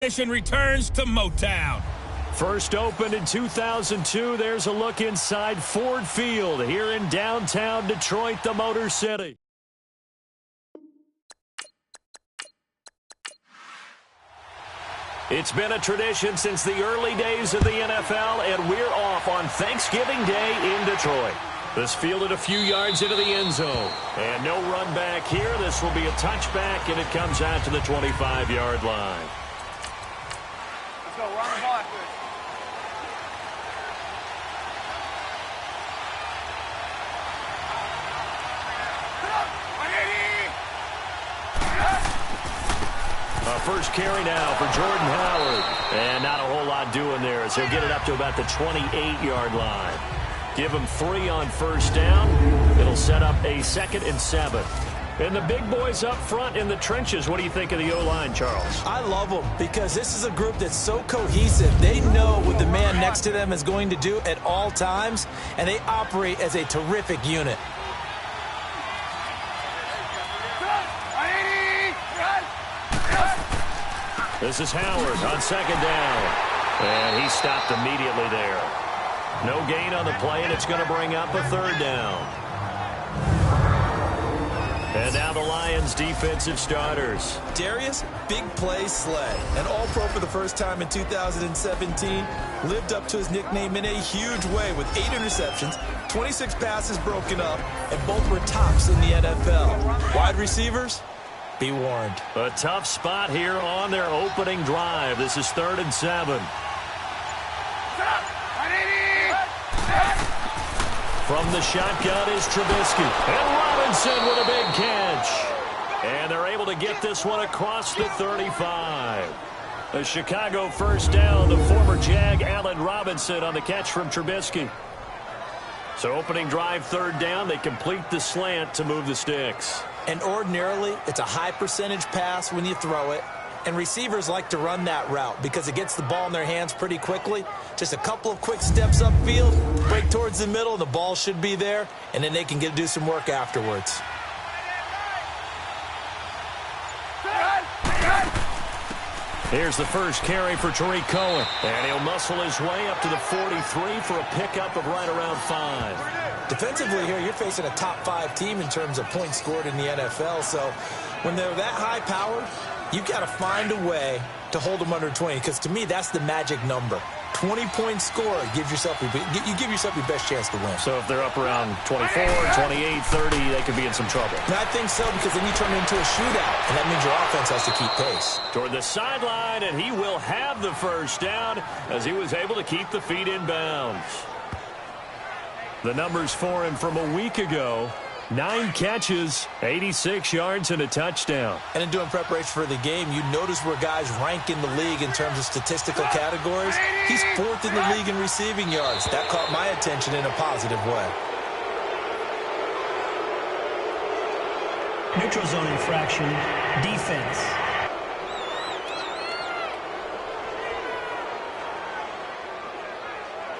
tradition returns to Motown. First opened in 2002, there's a look inside Ford Field here in downtown Detroit, the Motor City. It's been a tradition since the early days of the NFL, and we're off on Thanksgiving Day in Detroit. This fielded a few yards into the end zone. And no run back here. This will be a touchback, and it comes out to the 25-yard line. Let's go. We're on the ball. First carry now for Jordan Howard. And not a whole lot doing there as he'll get it up to about the 28-yard line. Give him 3 on first down. It'll set up a 2nd and 7. And the big boys up front in the trenches, what do you think of the O-line, Charles? I love them because this is a group that's so cohesive. They know what the man next to them is going to do at all times, and they operate as a terrific unit. This is Howard on 2nd down. And he stopped immediately there. No gain on the play, and it's going to bring up a 3rd down. And now the Lions' defensive starters. Darius, big play Slay. An all-pro for the first time in 2017. Lived up to his nickname in a huge way with 8 interceptions, 26 passes broken up, and both were tops in the NFL. Wide receivers, be warned. A tough spot here on their opening drive. This is 3rd and 7. From the shotgun is Trubisky. And Robinson with a big catch. And they're able to get this one across the 35. A Chicago first down. The former Jag Allen Robinson on the catch from Trubisky. So opening drive 3rd down. They complete the slant to move the sticks. And ordinarily, it's a high percentage pass when you throw it. And receivers like to run that route because it gets the ball in their hands pretty quickly. Just a couple of quick steps upfield, break towards the middle, the ball should be there, and then they can do some work afterwards. Here's the first carry for Tariq Cohen. And he'll muscle his way up to the 43 for a pickup of right around 5. Defensively here, you're facing a top 5 team in terms of points scored in the NFL. So when they're that high powered, you got to find a way to hold them under 20, because to me, that's the magic number. 20-point score, you give yourself your best chance to win. So if they're up around 24, 28, 30, they could be in some trouble. And I think so, because then you turn it into a shootout, and that means your offense has to keep pace. Toward the sideline, and he will have the first down as he was able to keep the feet in bounds. The numbers for him from a week ago: 9 catches, 86 yards, and a touchdown. And in doing preparation for the game, you notice where guys rank in the league in terms of statistical categories. He's 4th in the league in receiving yards. That caught my attention in a positive way. Neutral zone infraction, defense.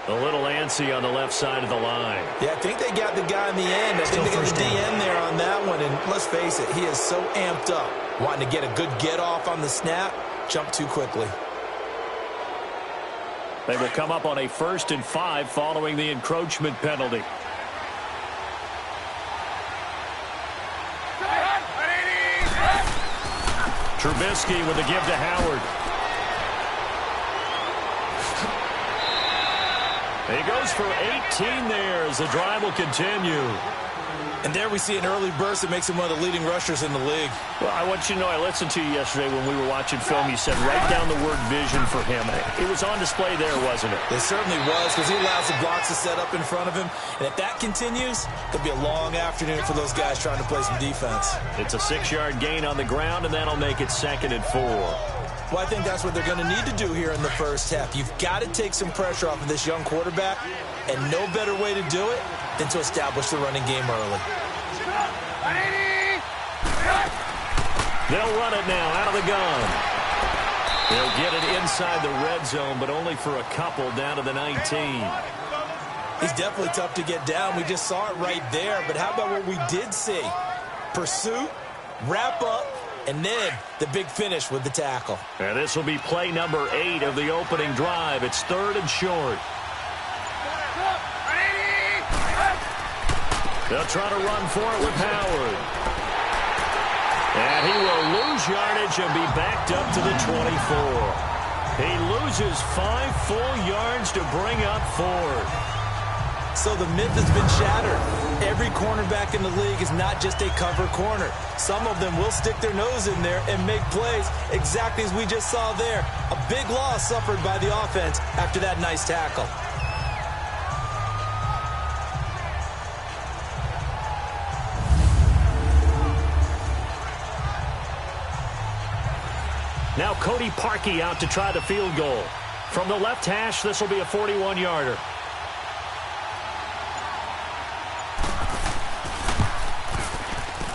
A little antsy on the left side of the line. Yeah, I think they got the guy in the end. I think they got the DN there on that one. And let's face it, he is so amped up, wanting to get a good get-off on the snap, jump too quickly. They will come up on a 1st and 5 following the encroachment penalty. Trubisky with the give to Howard. He goes for 18 there as the drive will continue. And there we see an early burst that makes him one of the leading rushers in the league. Well, I want you to know, I listened to you yesterday when we were watching film. You said write down the word vision for him. It was on display there, wasn't it? It certainly was, because he allows the blocks to set up in front of him. And if that continues, it'll be a long afternoon for those guys trying to play some defense. It's a 6-yard gain on the ground, and that'll make it 2nd and 4. Well, I think that's what they're going to need to do here in the first half. You've got to take some pressure off of this young quarterback, and no better way to do it than to establish the running game early. They'll run it now out of the gun. They'll get it inside the red zone, but only for a couple down to the 19. He's definitely tough to get down. We just saw it right there, but how about what we did see? Pursuit, wrap up, And then the big finish with the tackle. And this will be play number 8 of the opening drive. It's 3rd and short. They'll try to run for it with Howard. And he will lose yardage and be backed up to the 24. He loses 5 full yards to bring up 4. So the myth has been shattered. Every cornerback in the league is not just a cover corner. Some of them will stick their nose in there and make plays exactly as we just saw there. A big loss suffered by the offense after that nice tackle. Now Cody Parkey out to try the field goal. From the left hash, this will be a 41-yarder.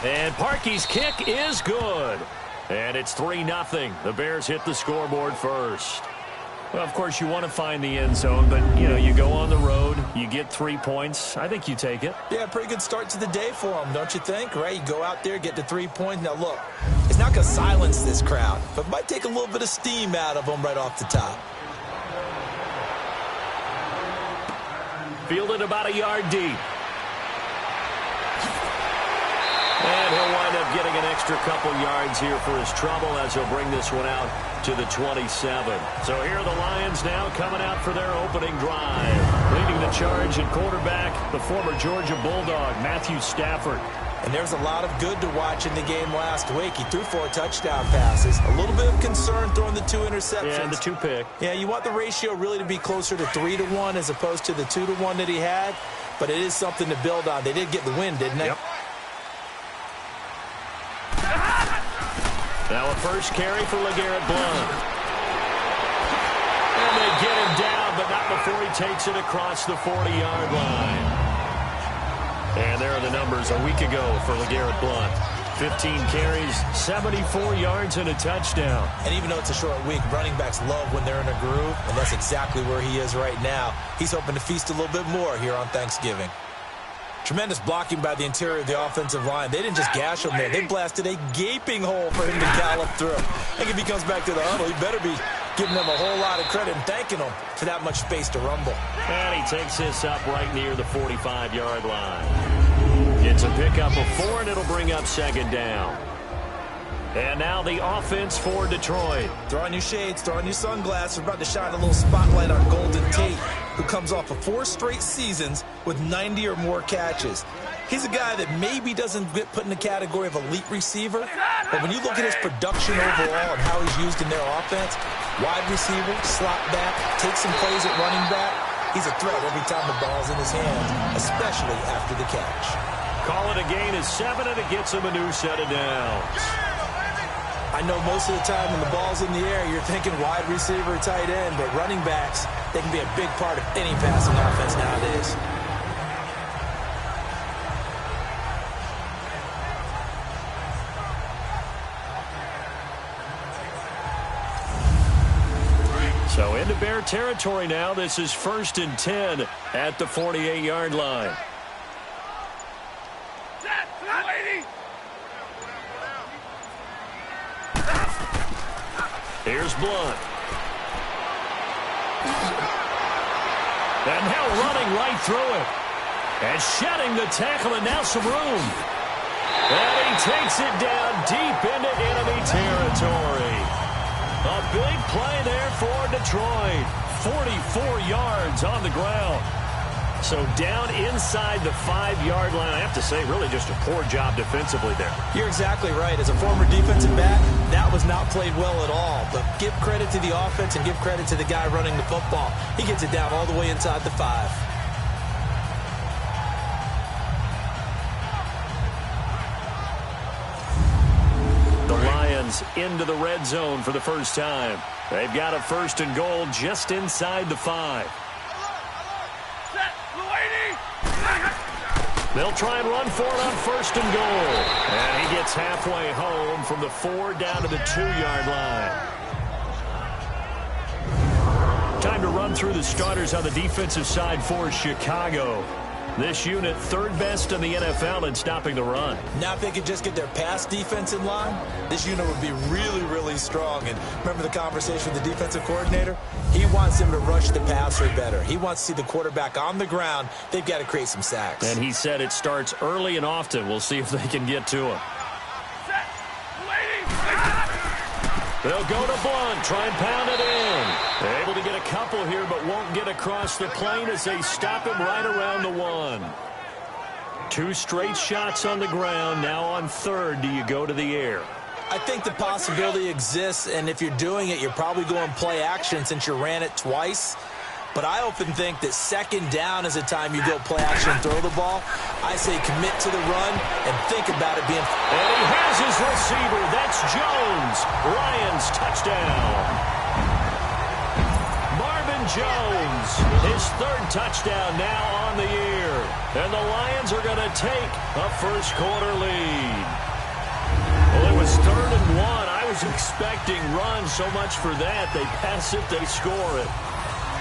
And Parkey's kick is good. And it's 3-0. The Bears hit the scoreboard first. Well, of course, you want to find the end zone, but, you go on the road, you get 3 points. I think you take it. Yeah, pretty good start to the day for them, don't you think? Right? You go out there, get the 3 points. Now, look, it's not going to silence this crowd, but it might take a little bit of steam out of them right off the top. Fielded about a yard deep. And he'll wind up getting an extra couple yards here for his trouble as he'll bring this one out to the 27. So here are the Lions now coming out for their opening drive. Leading the charge at quarterback, the former Georgia Bulldog, Matthew Stafford. And there's a lot of good to watch in the game last week. He threw 4 touchdown passes. A little bit of concern throwing the 2 interceptions. Yeah, and the 2 pick. Yeah, you want the ratio really to be closer to 3-1 as opposed to the 2-1 that he had. But it is something to build on. They did get the win, didn't they? Yep. Now a first carry for LeGarrette Blount. And they get him down, but not before he takes it across the 40-yard line. And there are the numbers a week ago for LeGarrette Blount. 15 carries, 74 yards, and a touchdown. And even though it's a short week, running backs love when they're in a groove, and that's exactly where he is right now. He's hoping to feast a little bit more here on Thanksgiving. Tremendous blocking by the interior of the offensive line. They didn't just gash him there. They blasted a gaping hole for him to gallop through. I think if he comes back to the huddle, he better be giving them a whole lot of credit and thanking them for that much space to rumble. And he takes this up right near the 45-yard line. It's a pickup of 4, and it'll bring up 2nd down. And now the offense for Detroit. Throw on your shades, throw on your sunglasses. We're about to shine a little spotlight on Golden Tate, who comes off of 4 straight seasons with 90 or more catches. He's a guy that maybe doesn't get put in the category of elite receiver, but when you look at his production overall and how he's used in their offense, wide receiver, slot back, takes some plays at running back, he's a threat every time the ball's in his hands, especially after the catch. Call it a gain of 7, and it gets him a new set of downs. I know most of the time when the ball's in the air, you're thinking wide receiver, tight end, but running backs, they can be a big part of any passing offense nowadays. So into Bear territory now. This is 1st and 10 at the 48-yard line. Here's Blount. And now running right through it. And shedding the tackle, and now some room. And he takes it down deep into enemy territory. A big play there for Detroit. 44 yards on the ground. So down inside the 5-yard line. I have to say, really just a poor job defensively there. You're exactly right. As a former defensive back, that was not played well at all. But give credit to the offense and give credit to the guy running the football. He gets it down all the way inside the 5. The Lions into the red zone for the first time. They've got a 1st and goal just inside the 5. They'll try and run for it on 1st and goal. And he gets halfway home from the 4 down to the 2-yard line. Time to run through the starters on the defensive side for Chicago. This unit, third best in the NFL in stopping the run. Now if they could just get their pass defense in line, this unit would be really, really strong. And remember the conversation with the defensive coordinator? He wants them to rush the passer better. He wants to see the quarterback on the ground. They've got to create some sacks. And he said it starts early and often. We'll see if they can get to him. They'll go to Blunt, try and pound it in. They're able to get a couple here, but won't get across the plane as they stop him right around the 1. 2 straight shots on the ground. Now on third, do you go to the air? I think the possibility exists, and if you're doing it, you're probably going play action since you ran it twice. But I often think that second down is a time you go play action and throw the ball. I say commit to the run and think about it being... And he has his receiver. That's Jones. Lions touchdown. Marvin Jones, his third touchdown now on the year. And the Lions are going to take a first-quarter lead. Well, it was 3rd and 1. I was expecting runs so much for that. They pass it, they score it.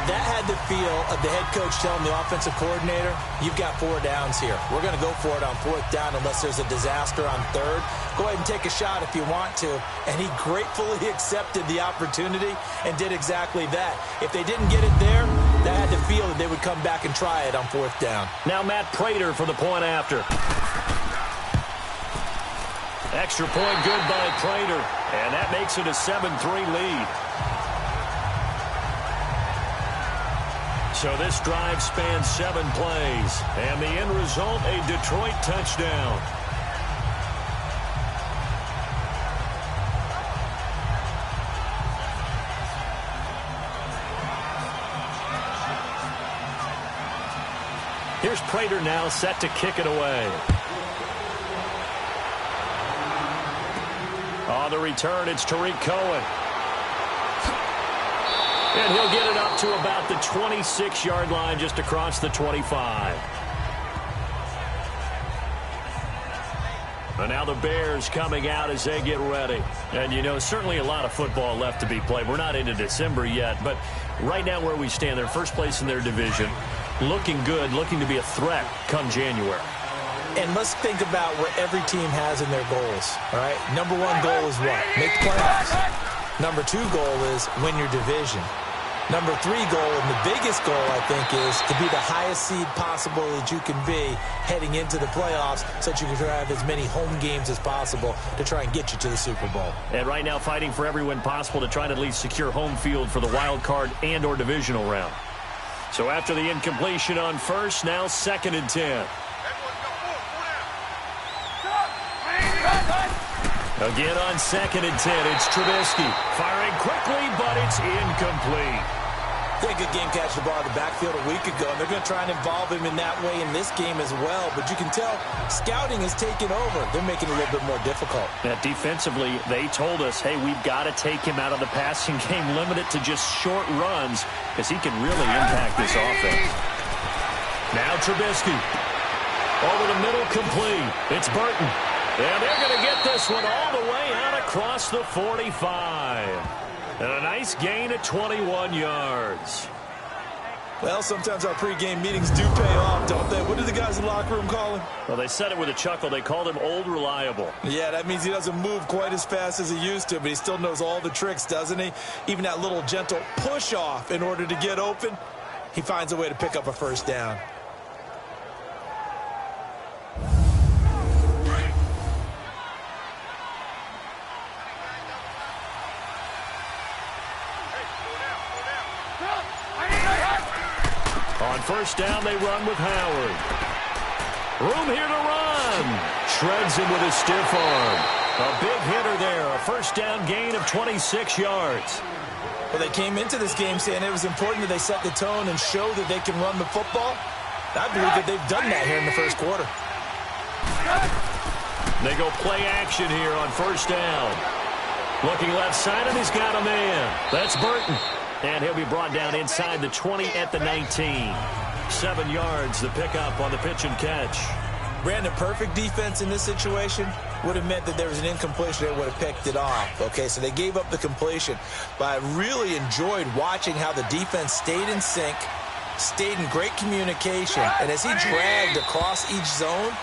That had the feel of the head coach telling the offensive coordinator, you've got 4 downs here. We're going to go for it on 4th down unless there's a disaster on 3rd. Go ahead and take a shot if you want to. And he gratefully accepted the opportunity and did exactly that. If they didn't get it there, that had the feel that they would come back and try it on 4th down. Now Matt Prater for the point after. Extra point good by Prater. And that makes it a 7-3 lead. So this drive spans 7 plays, and the end result, a Detroit touchdown. Here's Prater now set to kick it away. On the return, it's Tariq Cohen. And he'll get it up to about the 26-yard line, just across the 25. And now the Bears coming out as they get ready. And, you know, certainly a lot of football left to be played. We're not into December yet, but right now where we stand, they're first place in their division, looking good, looking to be a threat come January. And let's think about what every team has in their goals, all right? Number 1 goal is what? Make the playoffs. Number 2 goal is win your division. Number 3 goal, and the biggest goal, I think, is to be the highest seed possible that you can be heading into the playoffs so that you can have as many home games as possible to try and get you to the Super Bowl. And right now fighting for every win possible to try and at least secure home field for the wild card and or divisional round. So after the incompletion on first, now 2nd and 10. Again on 2nd and 10, it's Trubisky. Firing quickly, but it's incomplete. They could game catch the ball in the backfield a week ago, and they're going to try and involve him in that way in this game as well. But you can tell scouting has taken over. They're making it a little bit more difficult. Now, defensively, they told us, hey, we've got to take him out of the passing game, limit it to just short runs, because he can really impact this offense. Now Trubisky. Over the middle, complete. It's Burton. And they're going to get this one all the way out across the 45. And a nice gain at 21 yards. Well, sometimes our pregame meetings do pay off, don't they? What did the guys in the locker room call him? Well, they said it with a chuckle. They called him Old Reliable. Yeah, that means he doesn't move quite as fast as he used to, but he still knows all the tricks, doesn't he? Even that little gentle push-off in order to get open, he finds a way to pick up a first down. On first down, they run with Howard. Room here to run. Shreds him with his stiff arm. A big hitter there. A first down gain of 26 yards. Well, they came into this game saying it was important that they set the tone and show that they can run the football. I believe that they've done that here in the first quarter. They go play action here on first down. Looking left side, and he's got a man. That's Burton. And he'll be brought down inside the 20 at the 19. 7 yards, the pickup on the pitch and catch. Brandon, perfect defense in this situation would have meant that there was an incompletion. They would have picked it off. Okay, so they gave up the completion. But I really enjoyed watching how the defense stayed in sync, stayed in great communication. And as he dragged across each zone,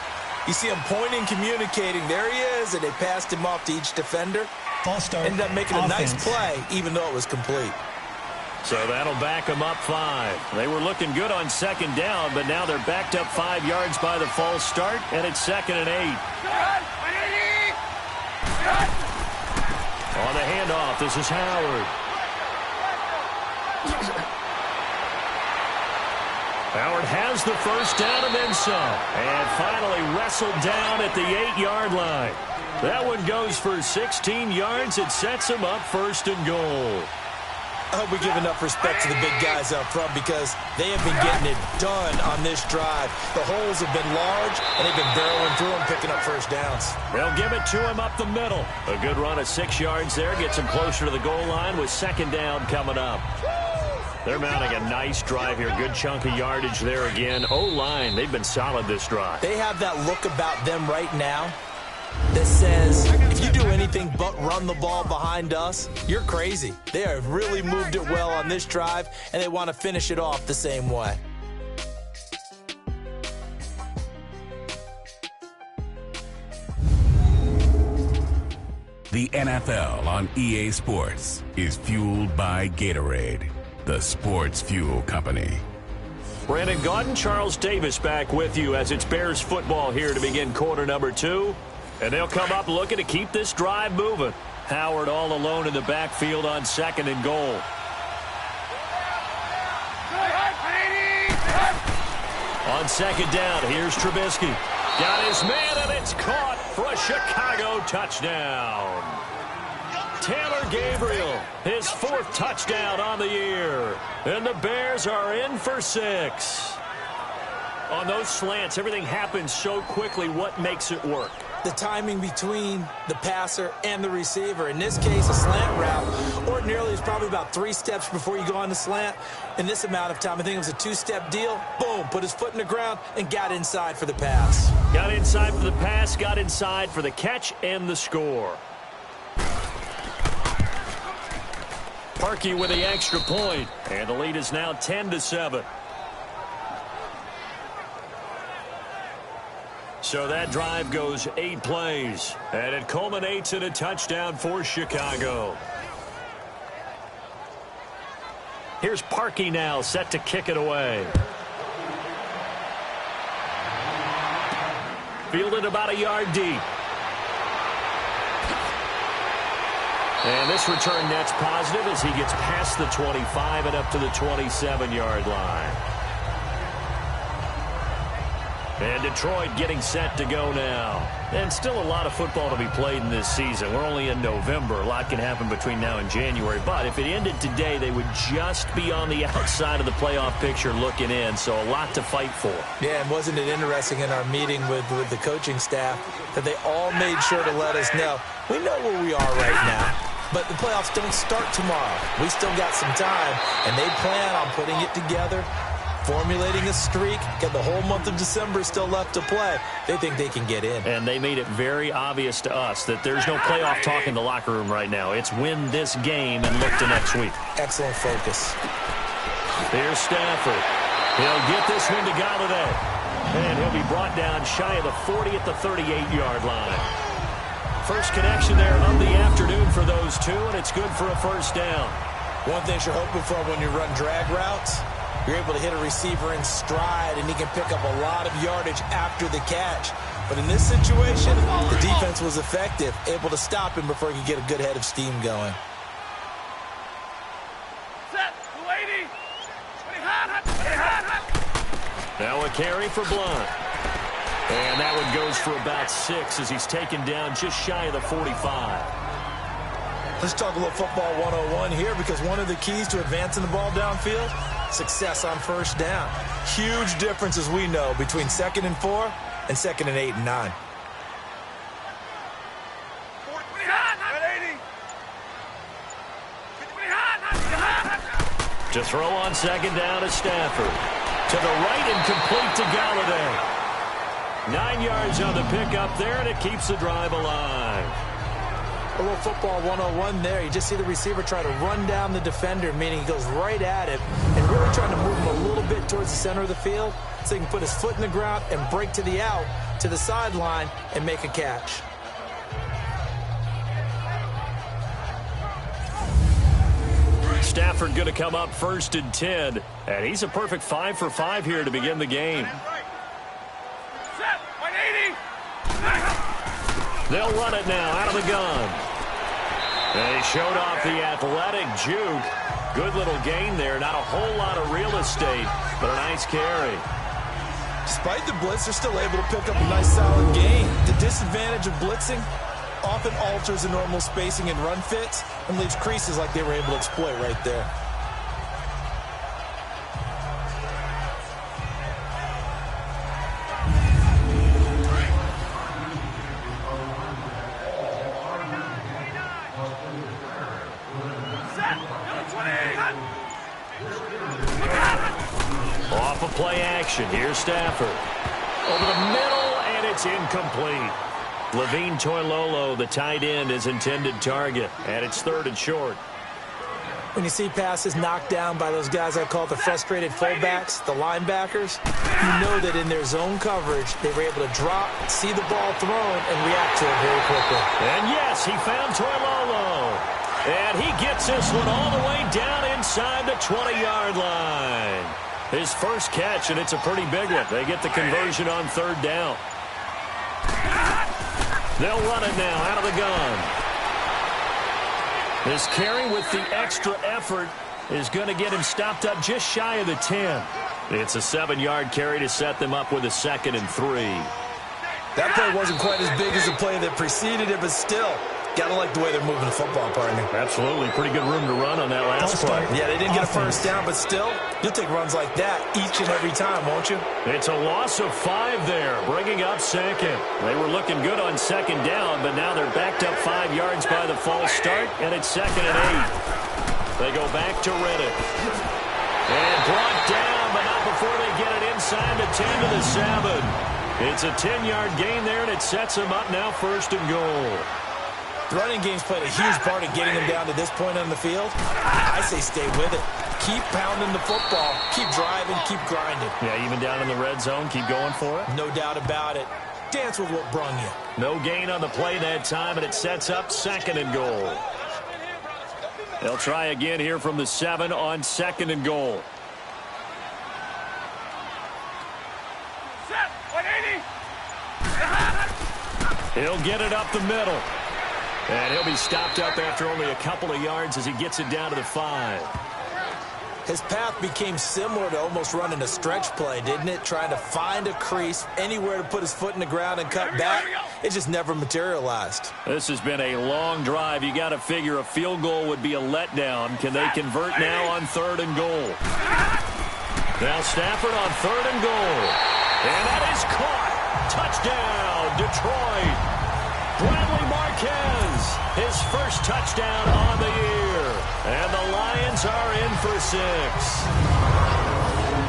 you see him pointing, communicating. There he is, and they passed him off to each defender. False start. Ended up making a nice play, even though it was complete. So that'll back them up 5. They were looking good on second down, but now they're backed up 5 yards by the false start, and it's 2nd and 8. On the handoff, this is Howard. Howard has the first down and then some. And finally wrestled down at the 8-yard line. That one goes for 16 yards. It sets him up 1st and goal. I hope we give enough respect to the big guys up front because they have been getting it done on this drive. The holes have been large, and they've been barreling through them, picking up first downs. They'll give it to him up the middle. A good run of 6 yards there. Gets him closer to the goal line with 2nd down coming up. They're mounting a nice drive here. Good chunk of yardage there again. O-line, they've been solid this drive. They have that look about them right now that says, if you do anything but run the ball behind us, you're crazy. They have really moved it well on this drive, and they want to finish it off the same way. The NFL on EA Sports is fueled by Gatorade, the sports fuel company. Brandon Gaudin, Charles Davis back with you as it's Bears football here to begin quarter number 2. And they'll come up looking to keep this drive moving. Howard all alone in the backfield on 2nd and goal. On 2nd down, here's Trubisky. Got his man, and it's caught for a Chicago touchdown. Taylor Gabriel, his 4th touchdown on the year. And the Bears are in for 6. On those slants, everything happens so quickly. What makes it work? The timing between the passer and the receiver. In this case, a slant route ordinarily is probably about 3 steps before you go on the slant. In this amount of time, I think it was a 2-step deal. Boom, put his foot in the ground and got inside for the pass. Got inside for the pass, got inside for the catch and the score. Parkey with the extra point, and the lead is now 10-7. So that drive goes 8 plays, and it culminates in a touchdown for Chicago. Here's Parkey now, set to kick it away. Fielded about a yard deep. And this return net's positive as he gets past the 25 and up to the 27-yard line. And Detroit getting set to go now. And still a lot of football to be played in this season. We're only in November. A lot can happen between now and January. But if it ended today, they would just be on the outside of the playoff picture looking in. So a lot to fight for. Yeah, and wasn't it interesting in our meeting with the coaching staff that they all made sure to let us know, we know where we are right now. But the playoffs don't start tomorrow. We still got some time, and they plan on putting it together, formulating a streak, got the whole month of December still left to play. They think they can get in. And they made it very obvious to us that there's no playoff talk in the locker room right now. It's win this game and look to next week. Excellent focus. Here's Stafford. He'll get this one to Galladay. And he'll be brought down shy of the 40 at the 38-yard line. First connection there of the afternoon for those two, and it's good for a first down. One thing you're hoping for when you run drag routes, you're able to hit a receiver in stride, and he can pick up a lot of yardage after the catch. But in this situation, the defense was effective, able to stop him before he could get a good head of steam going. Now a carry for Blunt. And that one goes for about 6 as he's taken down just shy of the 45. Let's talk a little football 101 here, because one of the keys to advancing the ball downfield, success on first down. Huge difference, as we know, between 2nd and 4 and 2nd and 8 and 9. To throw on second down is Stafford. To the right and complete to Galladay. 9 yards on the pickup there, and it keeps the drive alive. A little football 101 there. You just see the receiver try to run down the defender, meaning he goes right at him and really trying to move him a little bit towards the center of the field so he can put his foot in the ground and break to the out, to the sideline, and make a catch. Stafford going to come up 1st and 10, and he's a perfect 5 for 5 here to begin the game. They'll run it now out of the gun. They showed off the athletic juke. Good little gain there. Not a whole lot of real estate, but a nice carry. Despite the blitz, they're still able to pick up a nice solid gain. The disadvantage of blitzing often alters the normal spacing and run fits and leaves creases like they were able to exploit right there. Off of play action. Here's Stafford. Over the middle, and it's incomplete. Levine Toilolo, the tight end, is intended target, and it's 3rd and short. When you see passes knocked down by those guys I call the frustrated fullbacks, the linebackers, you know that in their zone coverage, they were able to drop, see the ball thrown, and react to it very quickly. And yes, he found Toilolo. And he gets this one all the way down inside the 20-yard line. His first catch, and it's a pretty big one. They get the conversion on 3rd down. They'll run it now out of the gun. This carry with the extra effort is going to get him stopped up just shy of the 10. It's a 7-yard carry to set them up with a 2nd and 3. That play wasn't quite as big as the play that preceded it, but still, gotta like the way they're moving the football, partner. Absolutely. Pretty good room to run on that last play. Yeah, they didn't get a first down, but still, you'll take runs like that each and every time, won't you? It's a loss of 5 there, bringing up 2nd. They were looking good on 2nd down, but now they're backed up 5 yards by the false start, and it's 2nd and 8. They go back to Riddick. And brought down, but not before they get it inside the 10 to the 7. It's a 10-yard gain there, and it sets them up now 1st and goal. The running game's played a huge part in getting them down to this point on the field. I say stay with it. Keep pounding the football. Keep driving. Keep grinding. Yeah, even down in the red zone, keep going for it. No doubt about it. Dance with what brung you. No gain on the play that time, and it sets up 2nd and goal. They'll try again here from the 7 on 2nd and goal. He'll get it up the middle. And he'll be stopped up after only a couple of yards as he gets it down to the 5. His path became similar to almost running a stretch play, didn't it? Trying to find a crease, anywhere to put his foot in the ground and cut back. It just never materialized. This has been a long drive. You got to figure a field goal would be a letdown. Can they convert now on 3rd and goal? Now Stafford on 3rd and goal. And that is caught. Touchdown, Detroit. Bradley Marquez, his first touchdown on the year. And the Lions are in for 6.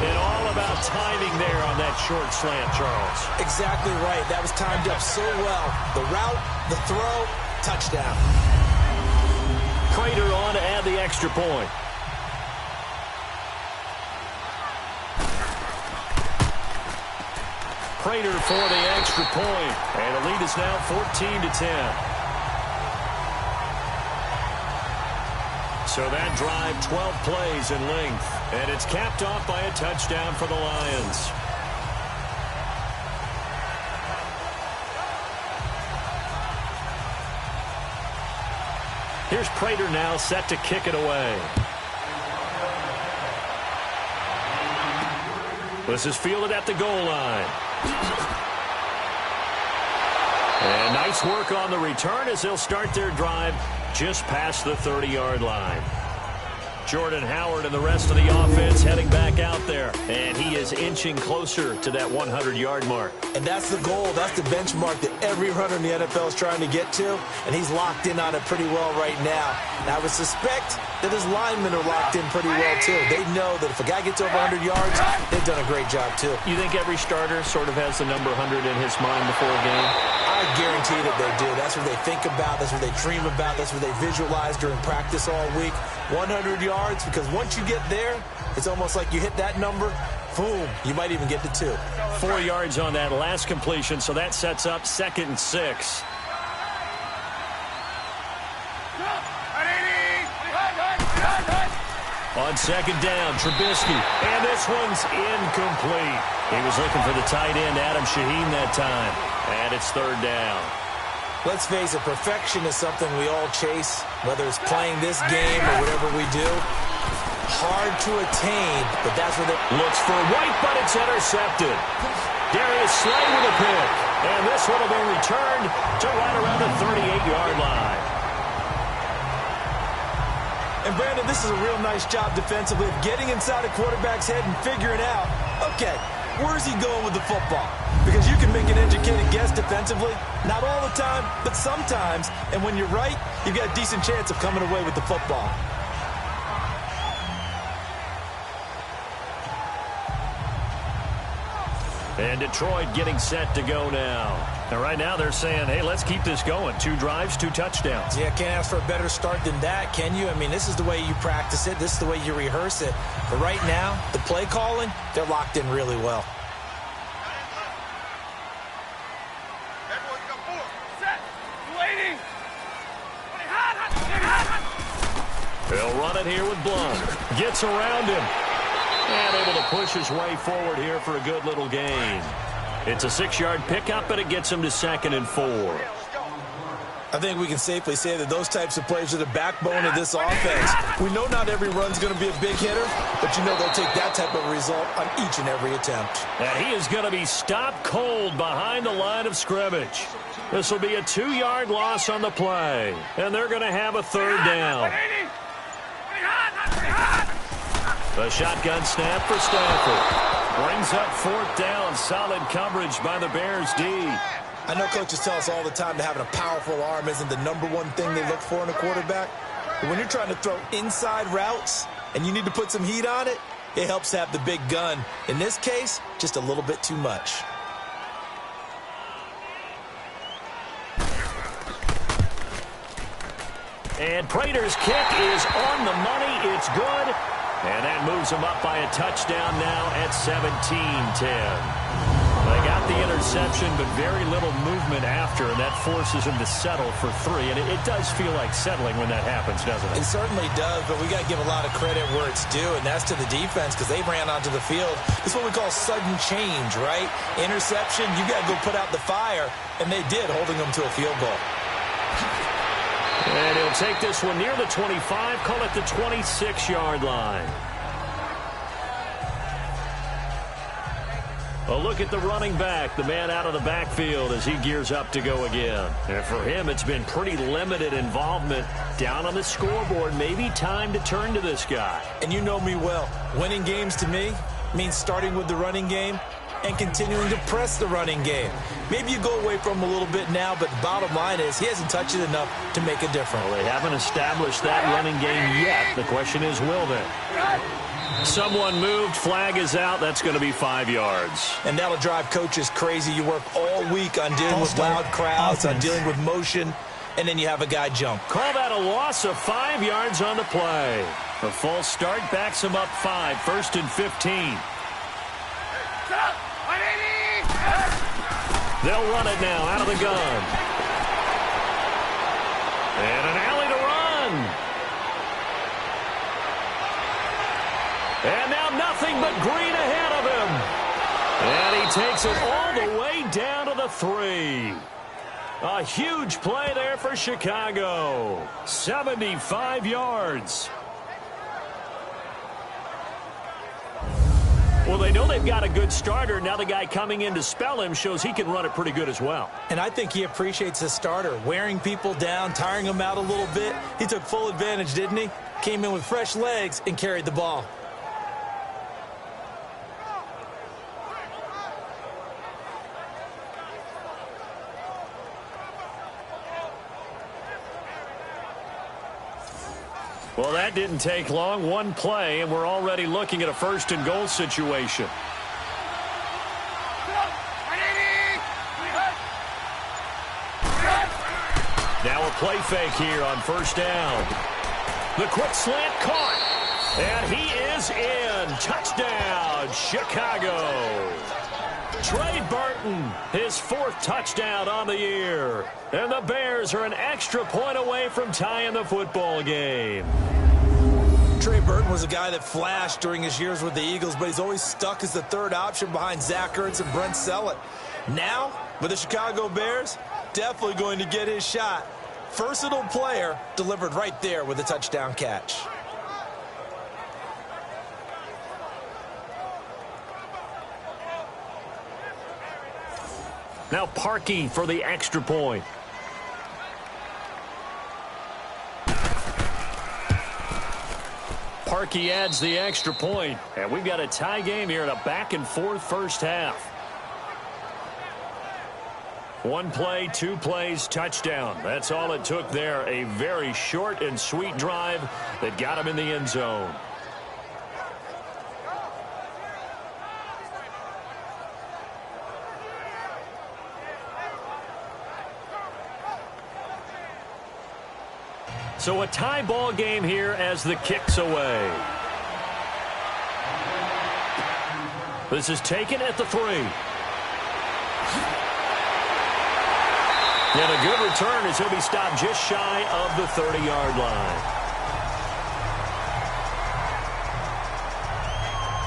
And all about timing there on that short slant, Charles. Exactly right. That was timed up so well. The route, the throw, touchdown. Prater on to add the extra point. Prater for the extra point. And the lead is now 14-10. So that drive, 12 plays in length. And it's capped off by a touchdown for the Lions. Here's Prater now set to kick it away. This is fielded at the goal line. And nice work on the return as they'll start their drive just past the 30-yard line. Jordan Howard and the rest of the offense heading back out there. And he is inching closer to that 100-yard mark. And that's the goal. That's the benchmark that every runner in the NFL is trying to get to. And he's locked in on it pretty well right now. And I would suspect that his linemen are locked in pretty well, too. They know that if a guy gets over 100 yards, they've done a great job, too. You think every starter sort of has the number 100 in his mind before a game? I I guarantee that they do. That's what they think about. That's what they dream about. That's what they visualize during practice all week. 100 yards, because once you get there, it's almost like you hit that number, boom, you might even get to 2. 4 yards on that last completion, so that sets up 2nd and 6. On 2nd down, Trubisky, and this one's incomplete. He was looking for the tight end, Adam Shaheen, that time, and it's 3rd down. Let's face it, perfection is something we all chase, whether it's playing this game or whatever we do. Hard to attain, but that's what it looks for White, but it's intercepted. Darius Slay with a pick, and this one will be returned to right around the 38-yard line. And, Brandon, this is a real nice job defensively of getting inside a quarterback's head and figuring out, okay, where's he going with the football? Because you can make an educated guess defensively. Not all the time, but sometimes. And when you're right, you've got a decent chance of coming away with the football. And Detroit getting set to go now. And right now they're saying, hey, let's keep this going. 2 drives, 2 touchdowns. Yeah, can't ask for a better start than that, can you? I mean, this is the way you practice it. This is the way you rehearse it. But right now, the play calling, they're locked in really well. They'll run it here with Blunt. Gets around him. And able to push his way forward here for a good little gain. It's a 6-yard pickup, and it gets him to 2nd and 4. I think we can safely say that those types of plays are the backbone of this offense. We know not every run's going to be a big hitter, but you know they'll take that type of result on each and every attempt. And he is going to be stopped cold behind the line of scrimmage. This will be a 2-yard loss on the play, and they're going to have a 3rd down. The shotgun snap for Stafford. Brings up 4th down. Solid coverage by the Bears D. I know coaches tell us all the time that having a powerful arm isn't the #1 thing they look for in a quarterback. But when you're trying to throw inside routes and you need to put some heat on it, it helps to have the big gun. In this case, just a little bit too much. And Prater's kick is on the money. It's good. And that moves them up by a touchdown now at 17-10. They got the interception, but very little movement after, and that forces them to settle for 3. And it does feel like settling when that happens, doesn't it? It certainly does, but we got to give a lot of credit where it's due, and that's to the defense because they ran onto the field. This is what we call sudden change, right? Interception, you got to go put out the fire, and they did, holding them to a field goal. And he'll take this one near the 25, call it the 26-yard line. A look at the running back, the man out of the backfield as he gears up to go again. And for him, it's been pretty limited involvement down on the scoreboard. Maybe time to turn to this guy. And you know me well. Winning games to me means starting with the running game and continuing to press the running game. Maybe you go away from him a little bit now, but the bottom line is he hasn't touched it enough to make a difference. Well, they haven't established that running game yet. The question is, will they? Someone moved, flag is out. That's going to be 5 yards. And that'll drive coaches crazy. You work all week on dealing with loud crowds, on dealing with motion, and then you have a guy jump. Call that a loss of 5 yards on the play. The false start backs him up 5, 1st and 15. They'll run it now out of the gun. And an alley to run. And now nothing but green ahead of him. And he takes it all the way down to the 3. A huge play there for Chicago. 75 yards. Well, they know they've got a good starter. Now the guy coming in to spell him shows he can run it pretty good as well. And I think he appreciates his starter, wearing people down, tiring them out a little bit. He took full advantage, didn't he? Came in with fresh legs and carried the ball. Well, that didn't take long. One play, and we're already looking at a 1st and goal situation. play fake here on first down. The quick slant caught. And he is in. Touchdown, Chicago. Trey Burton, his 4th touchdown on the year. And the Bears are an extra point away from tying the football game. Trey Burton was a guy that flashed during his years with the Eagles, but he's always stuck as the 3rd option behind Zach Ertz and Brent Sellett. Now, with the Chicago Bears, definitely going to get his shot. Versatile player delivered right there with a touchdown catch. Now Parkey for the extra point. Parkey adds the extra point. And we've got a tie game here in a back-and-forth first half. 1 play, 2 plays, touchdown. That's all it took there. A very short and sweet drive that got him in the end zone. So a tie ball game here as the kick's away. This is taken at the 3. And a good return as he'll be stopped just shy of the 30-yard line.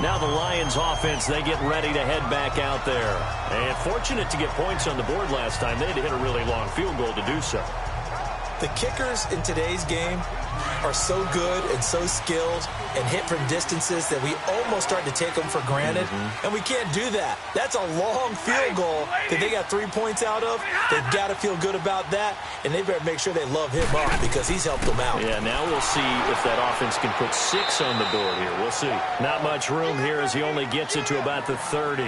Now the Lions offense, they get ready to head back out there. And fortunate to get points on the board last time. They had to hit a really long field goal to do so. The kickers in today's game are so good and so skilled and hit from distances that we almost start to take them for granted, and we can't do that. That's a long field goal that they got 3 points out of. They've got to feel good about that, and they better make sure they love him up because he's helped them out. Yeah, now we'll see if that offense can put 6 on the board here. We'll see. Not much room here as he only gets it to about the 30.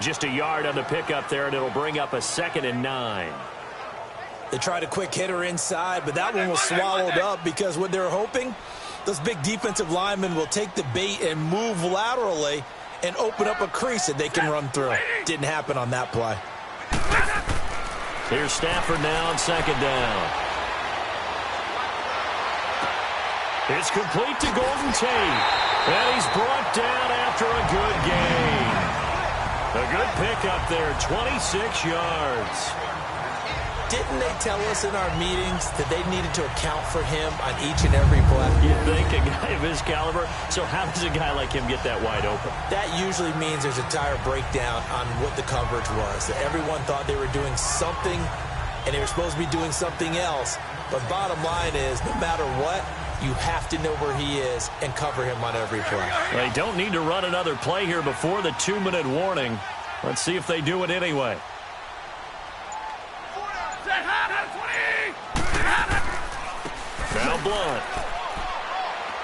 Just a yard on the pickup there, and it'll bring up a 2nd and 9. They tried a quick hitter inside, but that one was swallowed up because what they're hoping, those big defensive linemen will take the bait and move laterally and open up a crease that they can run through. Didn't happen on that play. Here's Stafford now on 2nd down. It's complete to Golden Tate. And he's brought down after a good gain. A good pickup there, 26 yards. Didn't they tell us in our meetings that they needed to account for him on each and every play? You think a guy of his caliber? So how does a guy like him get that wide open? That usually means there's a tire breakdown on what the coverage was. That everyone thought they were doing something, and they were supposed to be doing something else. But bottom line is, no matter what, you have to know where he is and cover him on every play. They don't need to run another play here before the 2-minute warning. Let's see if they do it anyway. Now Blunt.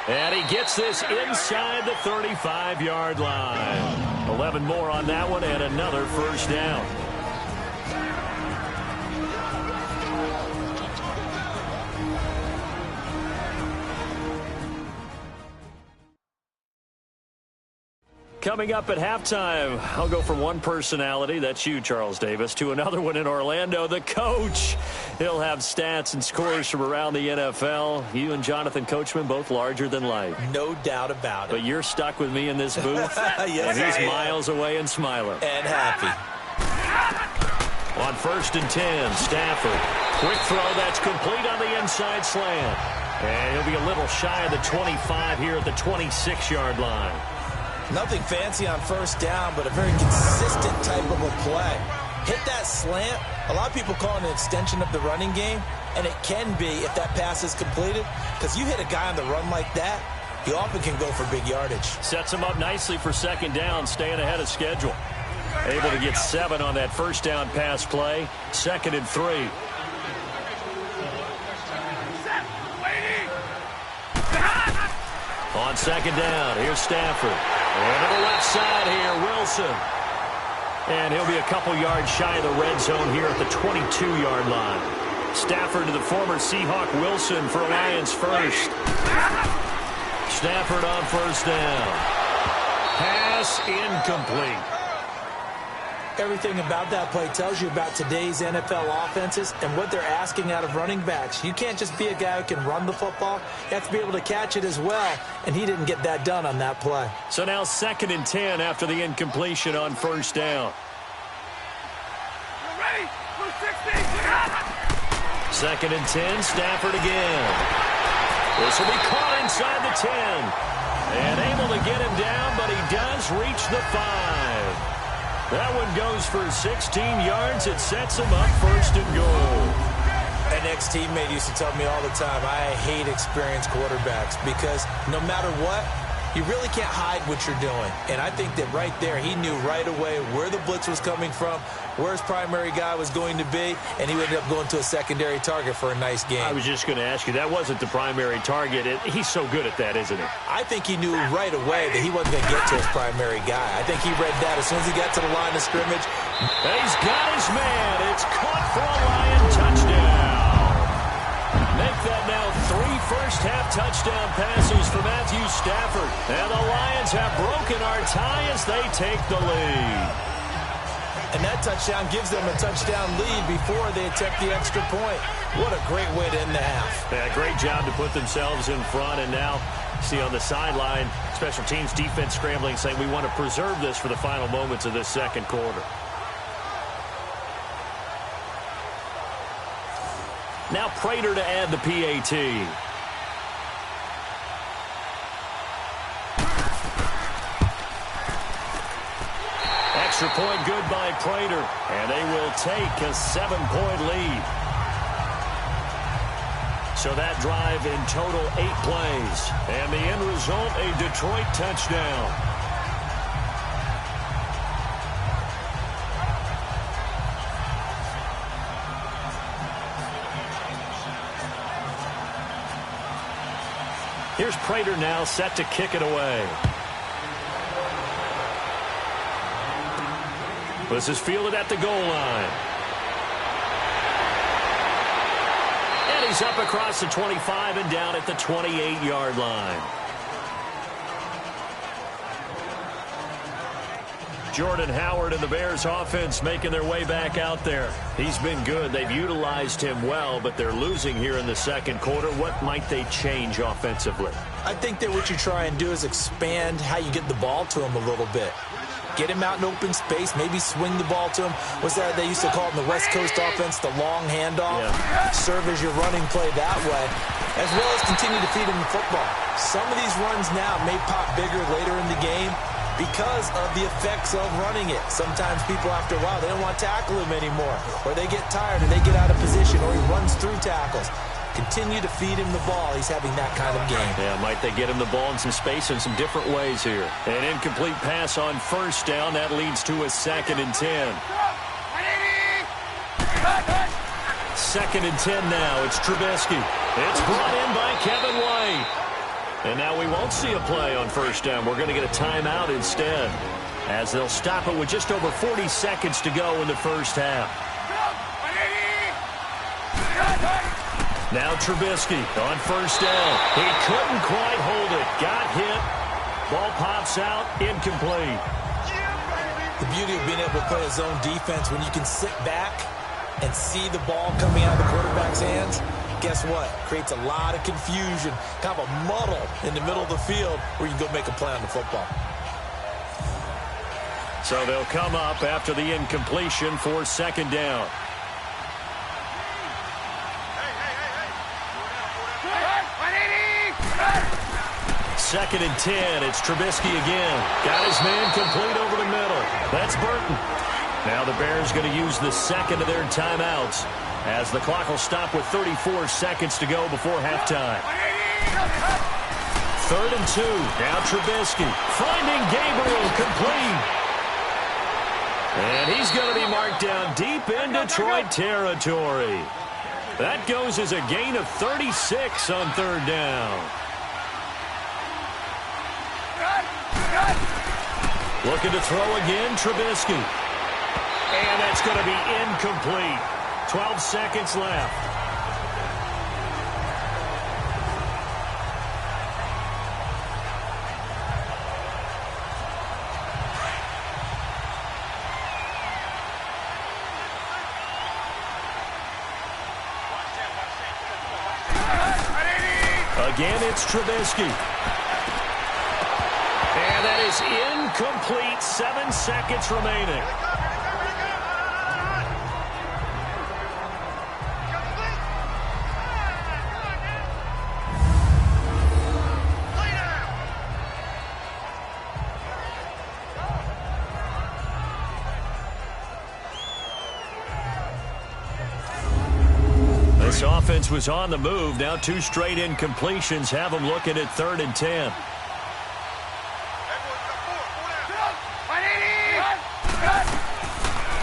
And he gets this inside the 35-yard line. 11 more on that one and another first down. Coming up at halftime, I'll go from one personality, that's you, Charles Davis, to another one in Orlando, the coach. He'll have stats and scores from around the NFL. You and Jonathan Coachman, both larger than life. No doubt about it. But you're stuck with me in this booth, yes, and he's miles away and smiling. And happy. On 1st and 10, Stafford. Quick throw that's complete on the inside slant. And he'll be a little shy of the 25 here at the 26-yard line. Nothing fancy on first down, but a very consistent type of a play. Hit that slant. A lot of people call it an extension of the running game, and it can be if that pass is completed, because you hit a guy on the run like that, he often can go for big yardage. Sets him up nicely for 2nd down, staying ahead of schedule. Able to get 7 on that first down pass play. 2nd and 3. On 2nd down, here's Stafford. And to the left side here, Wilson. And he'll be a couple yards shy of the red zone here at the 22-yard line. Stafford to the former Seahawk Wilson for Lions first. Stafford on 1st down. Pass incomplete. Everything about that play tells you about today's NFL offenses and what they're asking out of running backs. You can't just be a guy who can run the football. You have to be able to catch it as well, and he didn't get that done on that play. So now 2nd and 10 after the incompletion on 1st down. Ready? 260. 2nd and 10, Stafford again. This will be caught inside the 10. And able to get him down, but he does reach the 5. That one goes for 16 yards. It sets him up 1st and goal. An ex-teammate used to tell me all the time, I hate experienced quarterbacks because no matter what, you really can't hide what you're doing. And I think that right there, he knew right away where the blitz was coming from, where his primary guy was going to be, and he ended up going to a secondary target for a nice game. I was just going to ask you, that wasn't the primary target. He's so good at that, isn't he? I think he knew right away that he wasn't going to get to his primary guy. I think he read that as soon as he got to the line of scrimmage. He's got his man. It's caught for a Lion touchdown. Make that now 3 first-half touchdown passes for Matthew Stafford. And the Lions have broken our tie as they take the lead. And that touchdown gives them a touchdown lead before they attempt the extra point. What a great way to end the half. Yeah, great job to put themselves in front. And now, see on the sideline, special teams defense scrambling, saying we want to preserve this for the final moments of this 2nd quarter. Now Prater to add the PAT. Extra point good by Prater. And they will take a 7-point lead. So that drive in total 8 plays. And the end result, a Detroit touchdown. Here's Prater now set to kick it away. This is fielded at the goal line. And he's up across the 25 and down at the 28-yard line. Jordan Howard and the Bears offense making their way back out there. He's been good. They've utilized him well, but they're losing here in the 2nd quarter. What might they change offensively? I think that what you try and do is expand how you get the ball to him a little bit. Get him out in open space, maybe swing the ball to him. What's that they used to call it in the West Coast offense, the long handoff? Yeah. Serve as your running play that way, as well as continue to feed him the football. Some of these runs now may pop bigger later in the game because of the effects of running it. Sometimes people, after a while, they don't want to tackle him anymore, or they get tired and they get out of position, or he runs through tackles. Continue to feed him the ball. He's having that kind of game. Yeah, might they get him the ball in some space in some different ways here. An incomplete pass on 1st down. That leads to a 2nd and 10. 2nd and 10 now. It's Trubisky. It's brought in by Kevin White. And now we won't see a play on 1st down. We're going to get a timeout instead, as they'll stop it with just over 40 seconds to go in the 1st half. Now Trubisky on 1st down. He couldn't quite hold it. Got hit. Ball pops out. Incomplete. The beauty of being able to play a zone defense when you can sit back and see the ball coming out of the quarterback's hands, guess what? Creates a lot of confusion, kind of a muddle in the middle of the field where you can go make a play on the football. So they'll come up after the incompletion for 2nd down. Second and 10. It's Trubisky again. Got his man complete over the middle. That's Burton. Now the Bears going to use the 2nd of their timeouts, as the clock will stop with 34 seconds to go before halftime. 3rd and 2. Now Trubisky finding Gabriel complete. And he's going to be marked down deep in Detroit territory. That goes as a gain of 36 on 3rd down. Looking to throw again, Trubisky. And that's going to be incomplete. 12 seconds left. Again, it's Trubisky. And that is incomplete. 7 seconds remaining. This offense was on the move. Now 2 straight incompletions have them looking at 3rd and 10.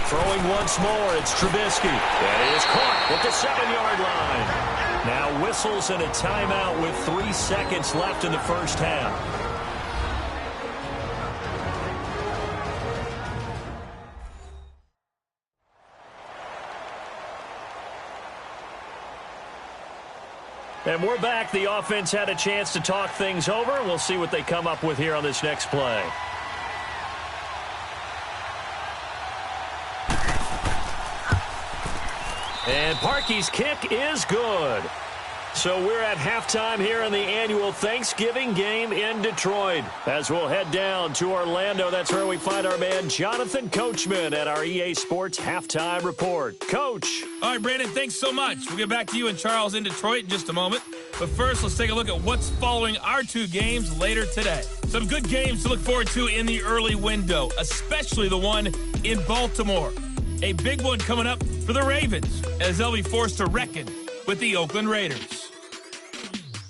Throwing once more, it's Trubisky. That is caught at the 7-yard line. Now whistles and a timeout with 3 seconds left in the first half. And we're back. The offense had a chance to talk things over. We'll see what they come up with here on this next play. And Parkey's kick is good. So we're at halftime here in the annual Thanksgiving game in Detroit. As we'll head down to Orlando, that's where we find our man Jonathan Coachman at our EA Sports Halftime Report. Coach. All right, Brandon, thanks so much. We'll get back to you and Charles in Detroit in just a moment. But first, let's take a look at what's following our 2 games later today. Some good games to look forward to in the early window, especially the one in Baltimore. A big one coming up for the Ravens as they'll be forced to reckon with the Oakland Raiders.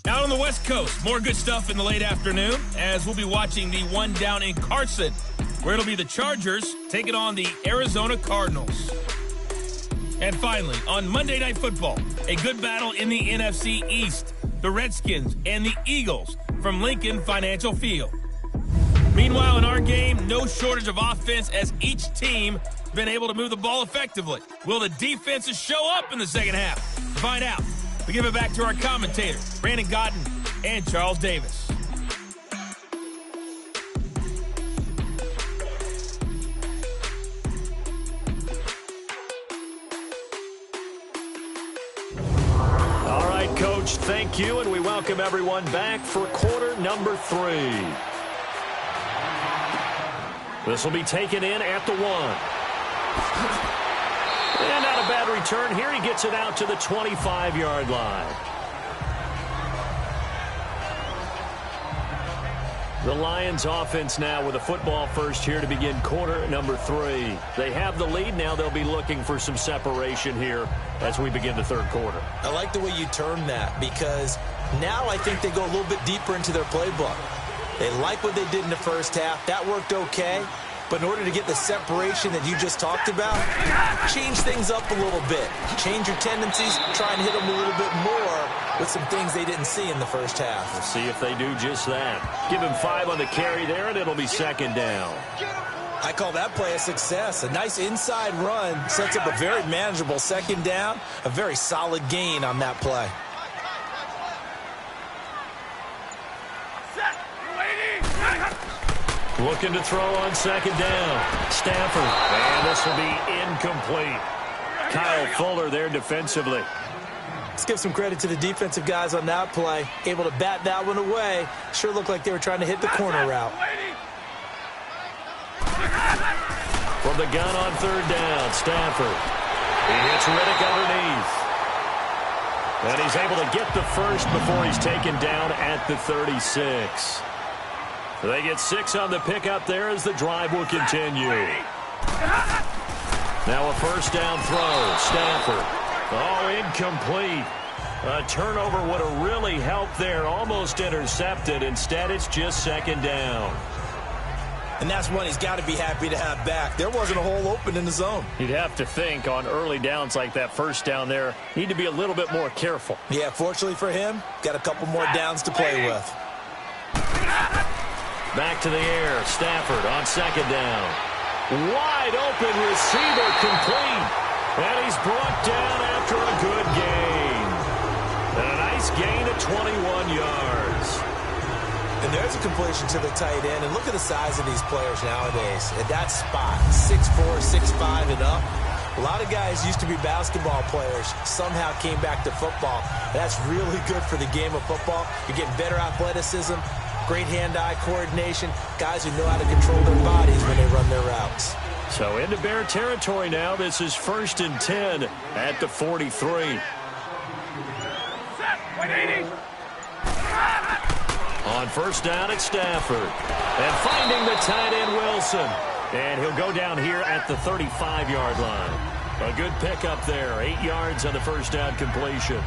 Out on the West Coast, more good stuff in the late afternoon as we'll be watching the one down in Carson, where it'll be the Chargers taking on the Arizona Cardinals. And finally, on Monday Night Football, a good battle in the NFC East, the Redskins and the Eagles from Lincoln Financial Field. Meanwhile, in our game, no shortage of offense as each team has been able to move the ball effectively. Will the defenses show up in the second half? To find out, we give it back to our commentators, Brandon Godden and Charles Davis. All right, Coach, thank you, and we welcome everyone back for quarter number 3. This will be taken in at the 1. And not a bad return here. He gets it out to the 25-yard line. The Lions offense now with a football first here to begin quarter number 3. They have the lead. Now they'll be looking for some separation here as we begin the third quarter. I like the way you term that because now I think they go a little bit deeper into their playbook. They like what they did in the first half. That worked okay. But in order to get the separation that you just talked about, change things up a little bit. Change your tendencies, try and hit them a little bit more with some things they didn't see in the first half. We'll see if they do just that. Give him 5 on the carry there, and it'll be second down. I call that play a success. A nice inside run sets up a very manageable second down, a very solid gain on that play. Looking to throw on second down. Stafford. And this will be incomplete. Kyle Fuller there defensively. Let's give some credit to the defensive guys on that play. Able to bat that one away. Sure looked like they were trying to hit the corner route. From the gun on third down, Stafford. He hits Riddick underneath. And he's able to get the first before he's taken down at the 36. They get 6 on the pickup there as the drive will continue. Now a first down throw. Stafford. Oh, incomplete. A turnover would have really helped there. Almost intercepted. Instead, it's just second down. And that's one he's got to be happy to have back. There wasn't a hole open in the zone. You'd have to think on early downs like that first down there, need to be a little bit more careful. Yeah, fortunately for him, got a couple more downs to play with. Back to the air. Stafford on second down. Wide open receiver complete. And he's brought down after a good gain. And a nice gain of 21 yards. And there's a completion to the tight end. And look at the size of these players nowadays. At that spot, 6'4", 6'5", and up. A lot of guys used to be basketball players, somehow came back to football. That's really good for the game of football. You're getting better athleticism, great hand-eye coordination, guys who know how to control their bodies when they run their routes. So into Bear territory now. This is 1st and 10 at the 43. On first down, it's Stafford. And finding the tight end, Wilson. And he'll go down here at the 35-yard line. A good pickup there. 8 yards on the first down completion.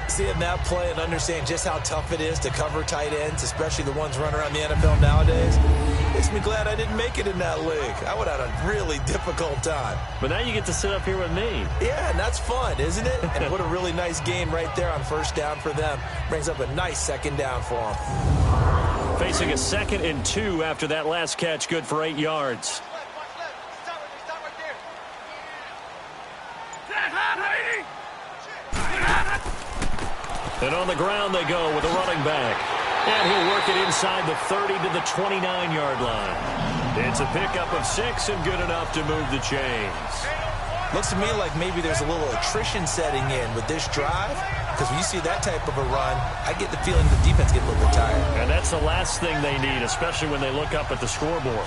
Seeing that play and understand just how tough it is to cover tight ends, especially the ones running around the NFL nowadays, makes me glad I didn't make it in that league. I would have had a really difficult time. But now you get to sit up here with me. Yeah, and that's fun, isn't it? And what a really nice gain right there on first down for them. Brings up a nice second down for them. Facing a 2nd and 2 after that last catch, good for 8 yards. And on the ground they go with a running back. And he'll work it inside the 30 to the 29-yard line. It's a pickup of 6 and good enough to move the chains. Looks to me like maybe there's a little attrition setting in with this drive. Because when you see that type of a run, I get the feeling the defense gets a little bit tired. And that's the last thing they need, especially when they look up at the scoreboard.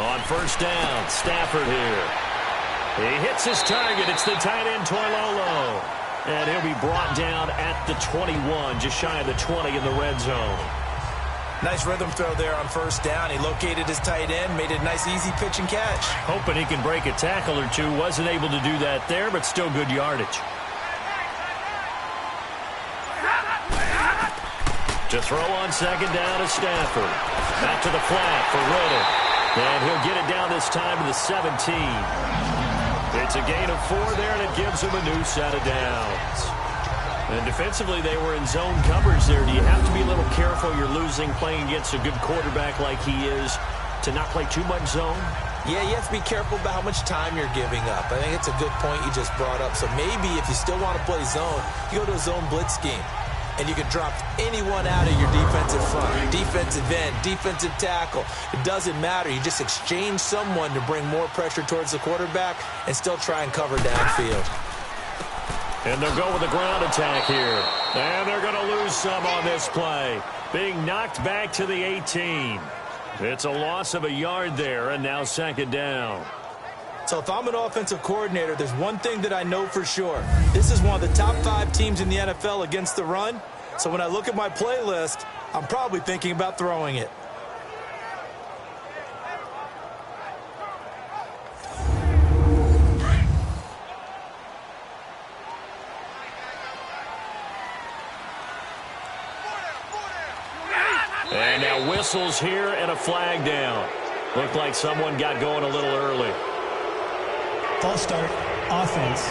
On first down, Stafford here. He hits his target. It's the tight end, Toilolo. And he'll be brought down at the 21, just shy of the 20 in the red zone. Nice rhythm throw there on first down. He located his tight end, made it a nice, easy pitch and catch. Hoping he can break a tackle or two. Wasn't able to do that there, but still good yardage. To throw on second down is Stafford. Back to the flat for Riddick. And he'll get it down this time to the 17. It's a gain of 4 there, and it gives him a new set of downs. And defensively, they were in zone coverage there. Do you have to be a little careful? You're losing playing against a good quarterback like he is to not play too much zone? Yeah, you have to be careful about how much time you're giving up. I think it's a good point you just brought up. So maybe if you still want to play zone, you go to a zone blitz scheme. And you can drop anyone out of your defensive front, defensive end, defensive tackle. It doesn't matter. You just exchange someone to bring more pressure towards the quarterback and still try and cover downfield. And they'll go with a ground attack here. And they're going to lose some on this play. Being knocked back to the 18. It's a loss of a yard there, and now second down. So if I'm an offensive coordinator, there's one thing that I know for sure. This is one of the top 5 teams in the NFL against the run. So when I look at my playlist, I'm probably thinking about throwing it. And now whistles here and a flag down. Looked like someone got going a little early. False start, offense.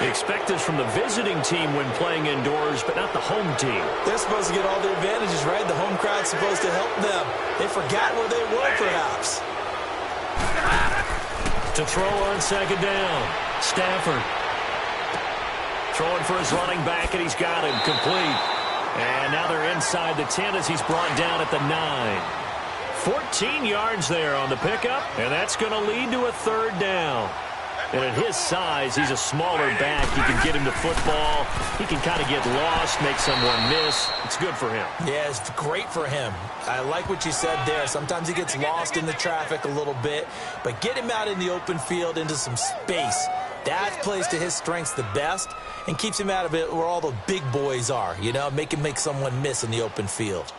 Expect this from the visiting team when playing indoors, but not the home team. They're supposed to get all the advantages, right? The home crowd's supposed to help them. They forgot where they were, perhaps. To throw on second down, Stafford. Throwing for his running back, and he's got him complete. And now they're inside the 10 as he's brought down at the 9. 14 yards there on the pickup, and that's going to lead to a third down. And at his size, he's a smaller back. You can get him to football. He can kind of get lost, make someone miss. It's good for him. Yeah, it's great for him. I like what you said there. Sometimes he gets lost in the traffic a little bit, but get him out in the open field into some space. That plays to his strengths the best and keeps him out of it where all the big boys are, you know, make him make someone miss in the open field.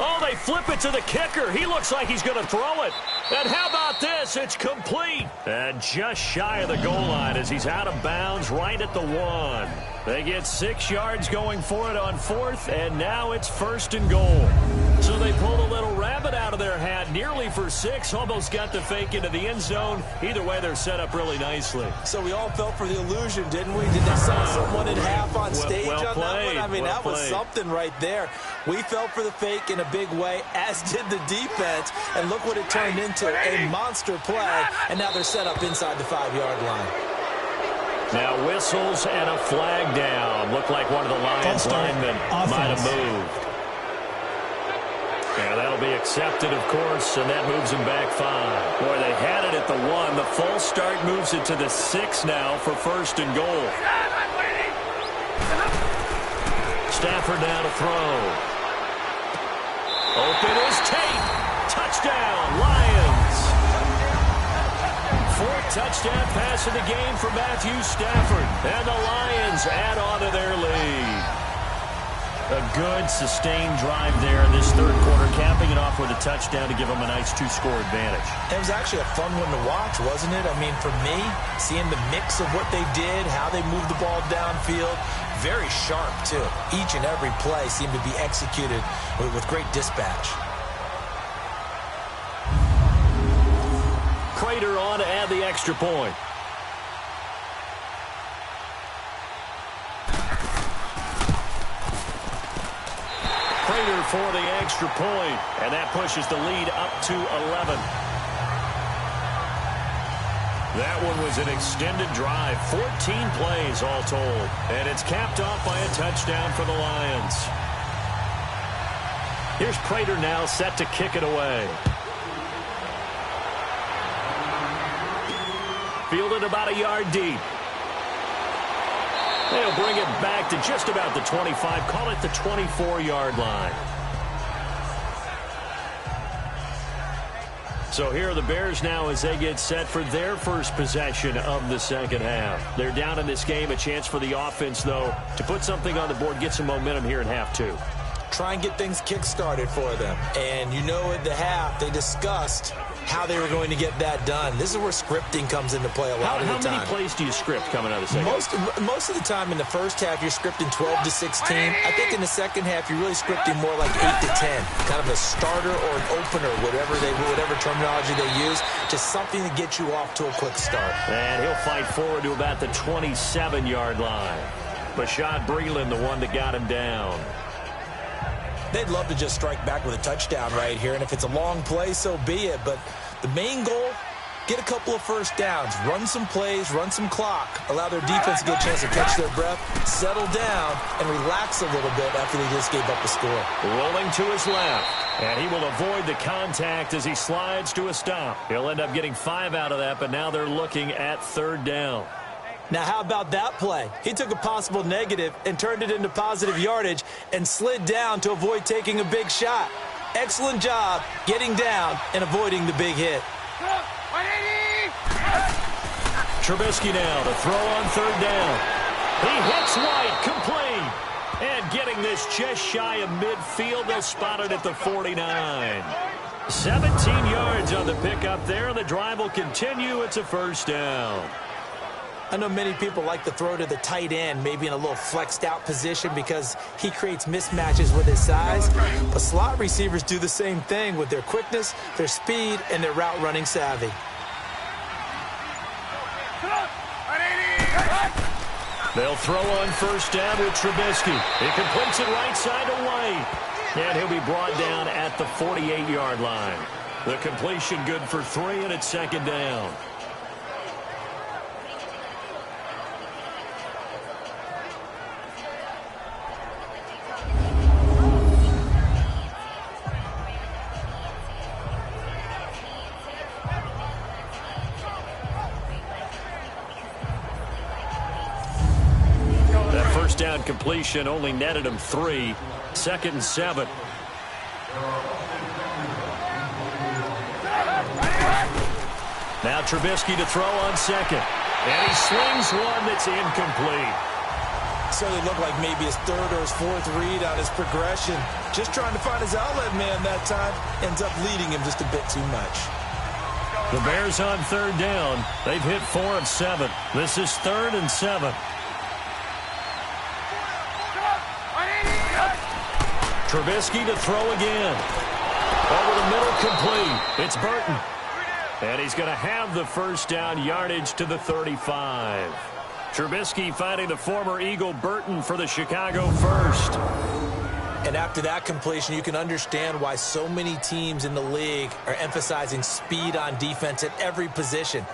Oh, they flip it to the kicker. He looks like he's going to throw it. And how about this? It's complete. And just shy of the goal line as he's out of bounds right at the 1. They get 6 yards going for it on 4th, and now it's 1st and goal. So they pulled a little rabbit out of their hat got nearly for 6, almost got the fake into the end zone. Either way, they're set up really nicely. So we all fell for the illusion, didn't we? Did they sell someone in half on stage well on played, that one? I mean, that was played. something right there. We fell for the fake in a big way, as did the defense. And look what it turned into, a monster play. And now they're set up inside the 5-yard line. Now whistles and a flag down. Looked like one of the Lions linemen might have moved. Yeah, that'll be accepted, of course, and that moves them back 5. Boy, they had it at the 1. The false start moves it to the 6 now for 1st and goal. Stafford now to throw. Open is Tate. Touchdown, Lions. 4th touchdown pass of the game for Matthew Stafford. And the Lions add on to their lead. A good, sustained drive there in this 3rd quarter, capping it off with a touchdown to give them a nice 2-score advantage. It was actually a fun one to watch, wasn't it? I mean, for me, seeing the mix of what they did, how they moved the ball downfield, very sharp, too. Each and every play seemed to be executed with great dispatch. Prater on to add the extra point. Prater for the extra point, and that pushes the lead up to 11. That one was an extended drive, 14 plays all told, and it's capped off by a touchdown for the Lions. Here's Prater now set to kick it away. Fielded about a yard deep. They'll bring it back to just about the 25, call it the 24-yard line. So here are the Bears now as they get set for their first possession of the 2nd half. They're down in this game, a chance for the offense, though, to put something on the board, get some momentum here in half 2. Try and get things kick-started for them. And you know at the half, they discussed how they were going to get that done. This is where scripting comes into play a lot of the time. How many plays do you script coming out of the second half? Most of the time in the first half, you're scripting 12 to 16. I think in the second half, you're really scripting more like 8 to 10. Kind of a starter or an opener, whatever terminology they use. Just something to get you off to a quick start. And he'll fight forward to about the 27-yard line. Bashad Breeland, the one that got him down. They'd love to just strike back with a touchdown right here, and if it's a long play, so be it. But the main goal, get a couple of first downs, run some plays, run some clock, allow their defense to get a chance to catch their breath, settle down, and relax a little bit after they just gave up the score. Rolling to his left, and he will avoid the contact as he slides to a stop. He'll end up getting 5 out of that, but now they're looking at 3rd down. Now, how about that play? He took a possible negative and turned it into positive yardage and slid down to avoid taking a big shot. Excellent job getting down and avoiding the big hit. Trubisky now to throw on 3rd down. He hits White, complete. And getting this just shy of midfield, they'll spot it at the 49. 17 yards on the pickup there. The drive will continue. It's a 1st down. I know many people like to throw to the tight end, maybe in a little flexed out position because he creates mismatches with his size. But slot receivers do the same thing with their quickness, their speed, and their route running savvy. They'll throw on 1st down with Trubisky. He completes it right side to White. And he'll be brought down at the 48-yard line. The completion good for 3, and it's 2nd down. Down completion only netted him 3. 2nd and 7. Now Trubisky to throw on 2nd. And he slings one that's incomplete. So it looked like maybe his 3rd or his 4th read on his progression. Just trying to find his outlet man that time. Ends up leading him just a bit too much. The Bears on 3rd down. They've hit 4 of 7. This is 3rd and 7. Trubisky to throw again. Over the middle, complete. It's Burton. And he's going to have the first down, yardage to the 35. Trubisky finding the former Eagle Burton for the Chicago first. And after that completion, you can understand why so many teams in the league are emphasizing speed on defense at every position.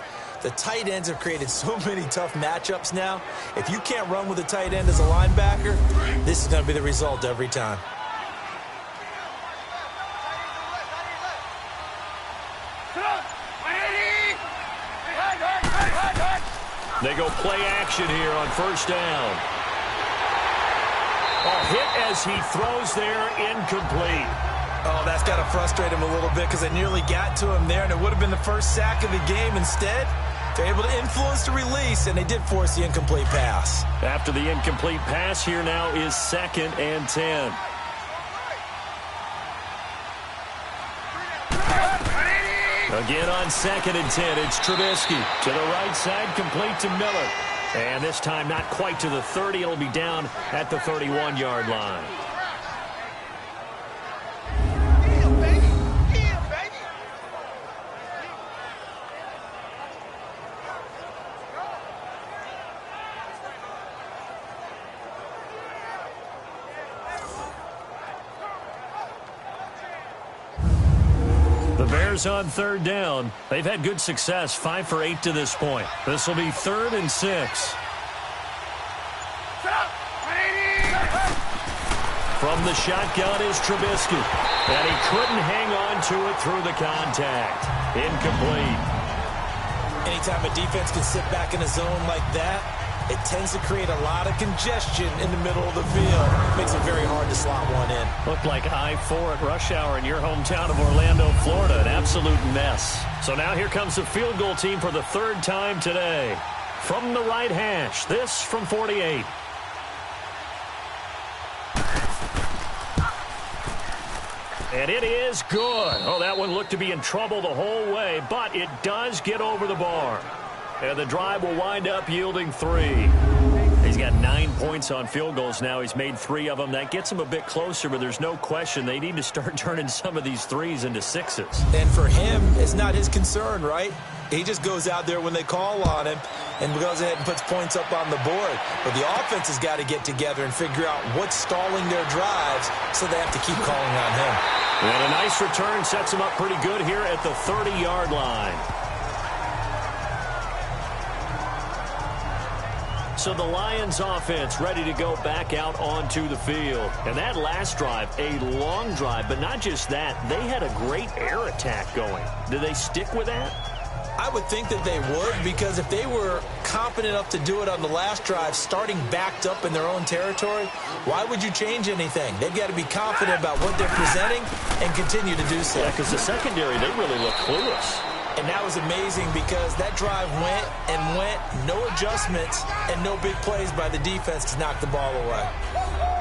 The tight ends have created so many tough matchups now. If you can't run with a tight end as a linebacker, this is going to be the result every time. They go play action here on first down. A hit as he throws there, incomplete. Oh, that's got to frustrate him a little bit because they nearly got to him there, and it would have been the first sack of the game. Instead, they're able to influence the release, and they did force the incomplete pass. After the incomplete pass, here now is 2nd and 10. Again on 2nd and 10, it's Trubisky. To the right side, complete to Miller. And this time not quite to the 30. It'll be down at the 31-yard line. On 3rd down. They've had good success, 5 for 8 to this point. This will be 3rd and 6. From the shotgun is Trubisky. And he couldn't hang on to it through the contact. Incomplete. Anytime a defense can sit back in a zone like that, it tends to create a lot of congestion in the middle of the field. Makes it very hard to slot one in. Looked like I-4 at rush hour in your hometown of Orlando, Florida. An absolute mess. So now here comes the field goal team for the 3rd time today. From the right hash, this from 48. And it is good. Oh, that one looked to be in trouble the whole way, but it does get over the bar. And the drive will wind up yielding 3. He's got 9 points on field goals now. He's made 3 of them. That gets him a bit closer, but there's no question they need to start turning some of these 3s into 6s. And for him, it's not his concern, right? He just goes out there when they call on him and goes ahead and puts points up on the board. But the offense has got to get together and figure out what's stalling their drives, so they have to keep calling on him. And a nice return sets him up pretty good here at the 30-yard line. So the Lions offense ready to go back out onto the field. And that last drive, a long drive, but not just that. They had a great air attack going. Do they stick with that? I would think that they would, because if they were confident enough to do it on the last drive, starting backed up in their own territory, why would you change anything? They've got to be confident about what they're presenting and continue to do so. Yeah, because the secondary, they really look clueless. And that was amazing because that drive went and went, no adjustments, and no big plays by the defense to knock the ball away.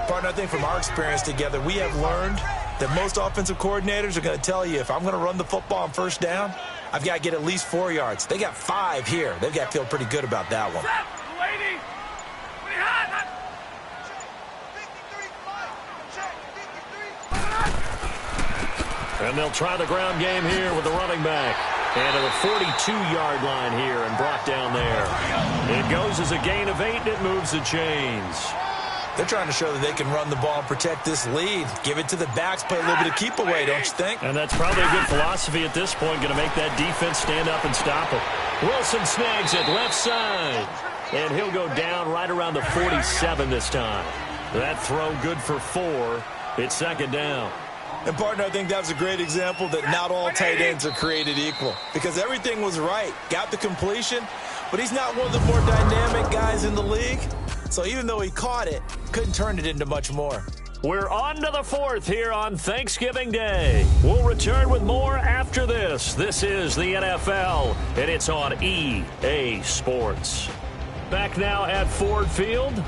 Partner, I think from our experience together, we have learned that most offensive coordinators are going to tell you, if I'm going to run the football on first down, I've got to get at least 4 yards. They got 5 here. They've got to feel pretty good about that one. And they'll try the ground game here with the running back. And to the 42-yard line here and brought down there. It goes as a gain of 8, and it moves the chains. They're trying to show that they can run the ball and protect this lead. Give it to the backs, play a little bit of keep away, don't you think? And that's probably a good philosophy at this point, going to make that defense stand up and stop it. Wilson snags it left side. And he'll go down right around the 47 this time. That throw good for 4. It's 2nd down. And, partner, I think that was a great example that not all tight ends are created equal, because everything was right. Got the completion, but he's not one of the more dynamic guys in the league. So even though he caught it, couldn't turn it into much more. We're on to the 4th here on Thanksgiving Day. We'll return with more after this. This is the NFL, and it's on EA Sports. Back now at Ford Field.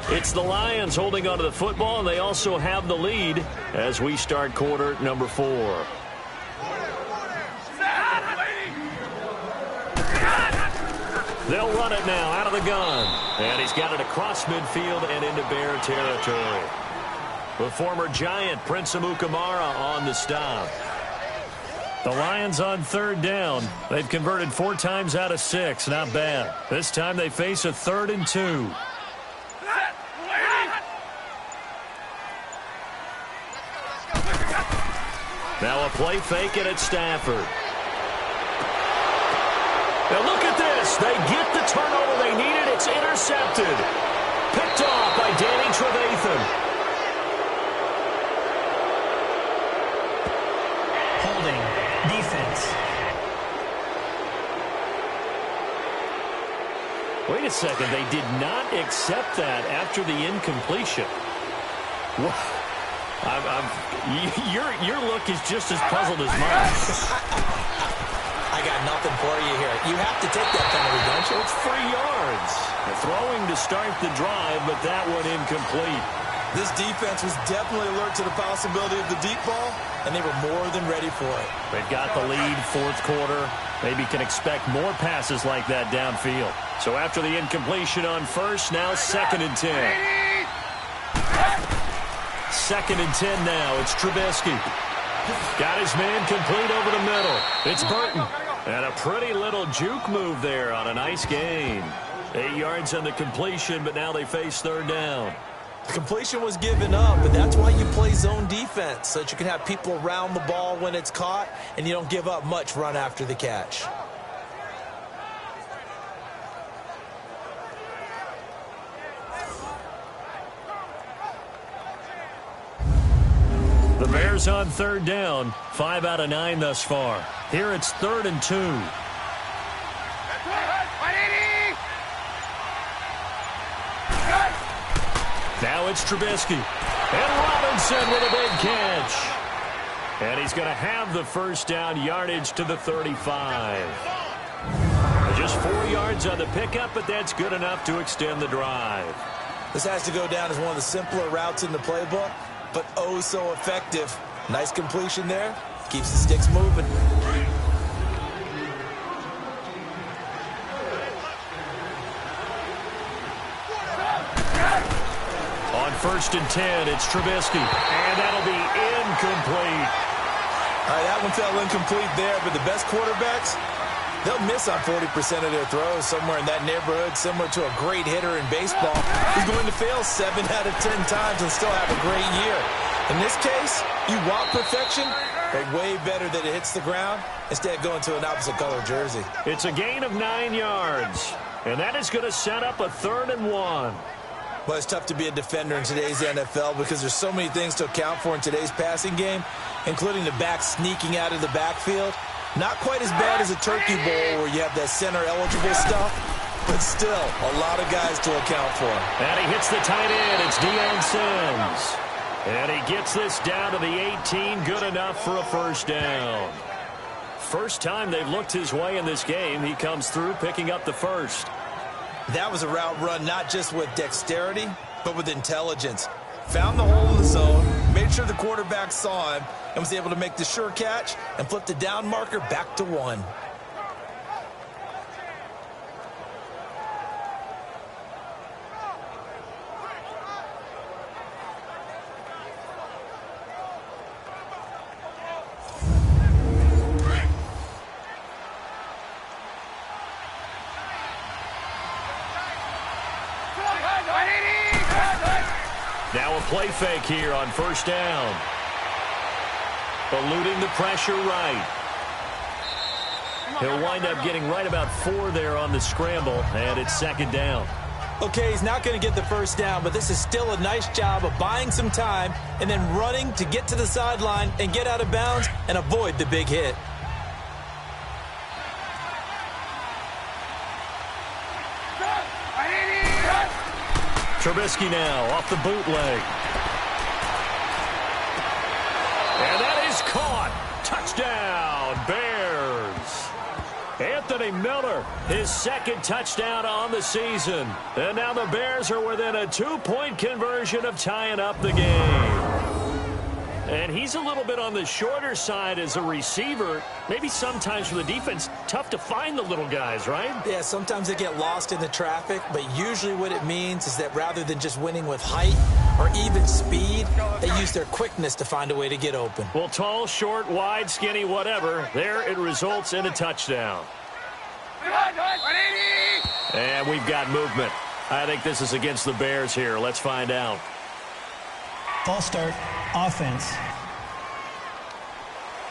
It's the Lions holding onto the football, and they also have the lead as we start quarter number 4. They'll run it now out of the gun. And he's got it across midfield and into Bear territory. The former Giant, Prince Amukamara, on the stop. The Lions on third down. They've converted 4 times out of 6. Not bad. This time they face a 3rd and 2. Now a play fake it at Stafford. Now look at this. They get the turnover they needed. It's intercepted. Picked off by Danny Trevathan. Holding. Defense. Wait a second. They did not accept that after the incompletion. Your look is just as puzzled as mine. I got nothing for you here. You have to take that penalty, don't you? It's 3 yards. They're throwing to start the drive, but that one incomplete. This defense was definitely alert to the possibility of the deep ball, and they were more than ready for it. They've got the lead, 4th quarter. Maybe can expect more passes like that downfield. So after the incompletion on first, now 2nd and 10. 2nd and 10 now. It's Trubisky. Got his man complete over the middle. It's Burton. And a pretty little juke move there on a nice gain. 8 yards on the completion, but now they face 3rd down. The completion was given up, but that's why you play zone defense, so that you can have people around the ball when it's caught, and you don't give up much run after the catch. The Bears on 3rd down. 5 out of 9 thus far. Here it's 3rd and 2. Now it's Trubisky. And Robinson with a big catch. And he's going to have the first down, yardage to the 35. Just 4 yards on the pickup, but that's good enough to extend the drive. This has to go down as one of the simpler routes in the playbook, but oh so effective. Nice completion there. Keeps the sticks moving. On 1st and 10, it's Trubisky. And that'll be incomplete. All right, that one fell incomplete there, but the best quarterbacks, they'll miss on 40% of their throws, somewhere in that neighborhood, similar to a great hitter in baseball who's going to fail 7 out of 10 times and still have a great year. In this case, you want perfection, but way better that it hits the ground instead of going to an opposite color jersey. It's a gain of 9 yards, and that is going to set up a 3rd and 1. Well, it's tough to be a defender in today's NFL because there's so many things to account for in today's passing game, including the back sneaking out of the backfield. Not quite as bad as a turkey bowl where you have that center-eligible stuff, but still a lot of guys to account for. And he hits the tight end. It's Deion Sims. And he gets this down to the 18, good enough for a first down. First time they've looked his way in this game, he comes through picking up the first. That was a route run not just with dexterity, but with intelligence. Found the hole in the zone, made sure the quarterback saw him, and was able to make the sure catch and flip the down marker back to 1. Now a play fake here on first down. Eluding the pressure right. He'll wind up getting right about 4 there on the scramble, and it's 2nd down. Okay, he's not going to get the first down, but this is still a nice job of buying some time and then running to get to the sideline and get out of bounds and avoid the big hit. Trubisky now off the bootleg. And that is caught. Touchdown, Bears. Anthony Miller, his 2nd touchdown on the season. And now the Bears are within a 2-point conversion of tying up the game. And he's a little bit on the shorter side as a receiver. Maybe sometimes for the defense, tough to find the little guys, right? Yeah, sometimes they get lost in the traffic, but usually what it means is that rather than just winning with height or even speed, they use their quickness to find a way to get open. Well, tall, short, wide, skinny, whatever, there it results in a touchdown. And we've got movement. I think this is against the Bears here. Let's find out. False start, offense.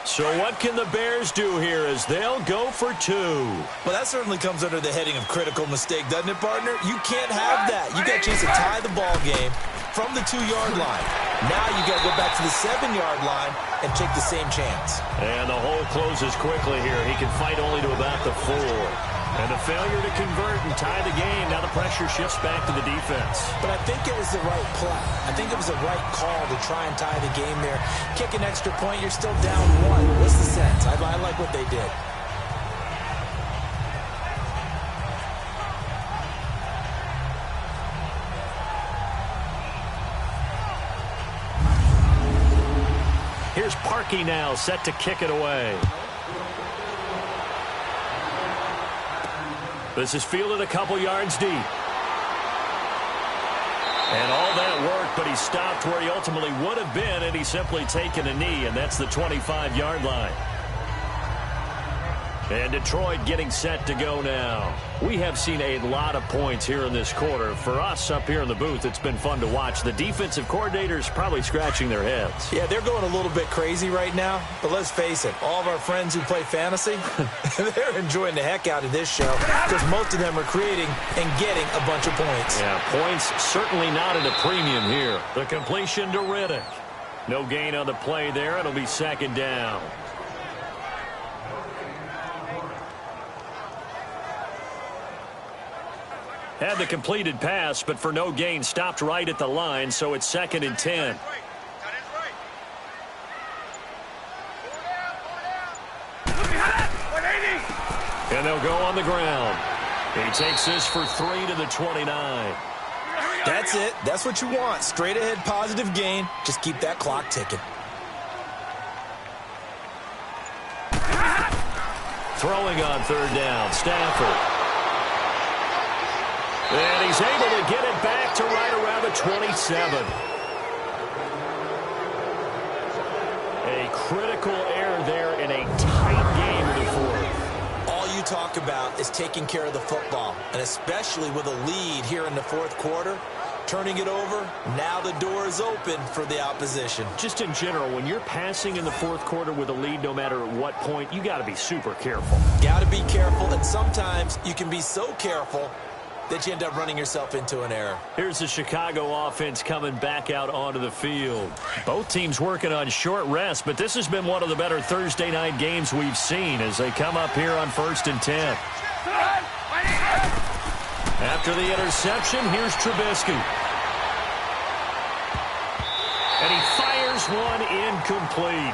So what can the Bears do here as they'll go for 2? Well, that certainly comes under the heading of critical mistake, doesn't it, partner? You can't have that. You got a chance to tie the ball game from the 2-yard line. Now you got to go back to the 7-yard line and take the same chance. And the hole closes quickly here. He can fight only to about the 4. And a failure to convert and tie the game. Now the pressure shifts back to the defense. But I think it was the right play. I think it was the right call to try and tie the game there. Kick an extra point, you're still down 1. What's the sense? I like what they did. Here's Parkey now, set to kick it away. This is fielded a couple yards deep. And all that work, but he stopped where he ultimately would have been, and he's simply taken a knee, and that's the 25-yard line. And Detroit getting set to go now. We have seen a lot of points here in this quarter. For us up here in the booth, it's been fun to watch. The defensive coordinators probably scratching their heads. Yeah, they're going a little bit crazy right now. But let's face it, all of our friends who play fantasy, they're enjoying the heck out of this show because most of them are creating and getting a bunch of points. Yeah, points certainly not at a premium here. The completion to Riddick. No gain on the play there. It'll be second down. Had the completed pass, but for no gain, stopped right at the line, so it's 2nd and 10. And they'll go on the ground. He takes this for 3 to the 29. That's it. That's what you want. Straight ahead positive gain. Just keep that clock ticking. Throwing on 3rd down, Stafford. And he's able to get it back to right around the 27. A critical error there in a tight game in the 4th. All you talk about is taking care of the football, and especially with a lead here in the 4th quarter. Turning it over, now the door is open for the opposition. Just in general, when you're passing in the 4th quarter with a lead, no matter at what point, you got to be super careful. Got to be careful, and sometimes you can be so careful that you end up running yourself into an error. Here's the Chicago offense coming back out onto the field. Both teams working on short rest, but this has been one of the better Thursday night games we've seen as they come up here on 1st and 10. After the interception, here's Trubisky. And he fires one incomplete.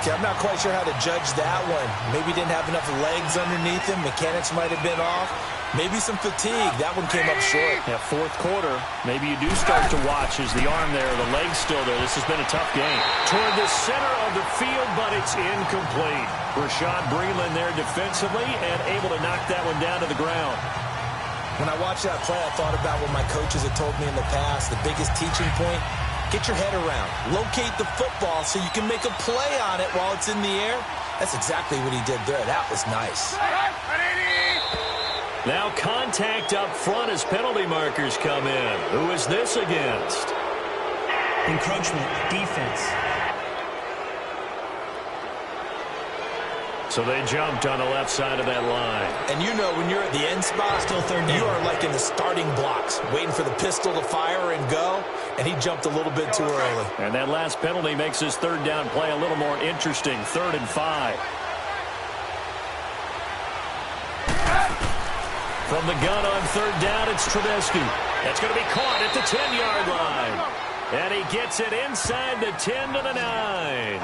Okay, I'm not quite sure how to judge that one. Maybe didn't have enough legs underneath him. Mechanics might have been off. Maybe some fatigue. That one came up short. Yeah, 4th quarter. Maybe you do start to watch as the arm there, the leg's still there. This has been a tough game. Toward the center of the field, but it's incomplete. Rashad Breeland there defensively and able to knock that one down to the ground. When I watched that play, I thought about what my coaches had told me in the past. The biggest teaching point, get your head around. Locate the football so you can make a play on it while it's in the air. That's exactly what he did there. That was nice. Now contact up front as penalty markers come in. Who is this against? Encroachment, defense. So they jumped on the left side of that line. And you know when you're at the end spot, Still 3rd down. You are like in the starting blocks, waiting for the pistol to fire and go, and he jumped a little bit too early. And that last penalty makes his 3rd down play a little more interesting. 3rd and 5. From the gun on 3rd down, it's Trubisky. That's going to be caught at the 10-yard line. And he gets it inside the 10 to the 9.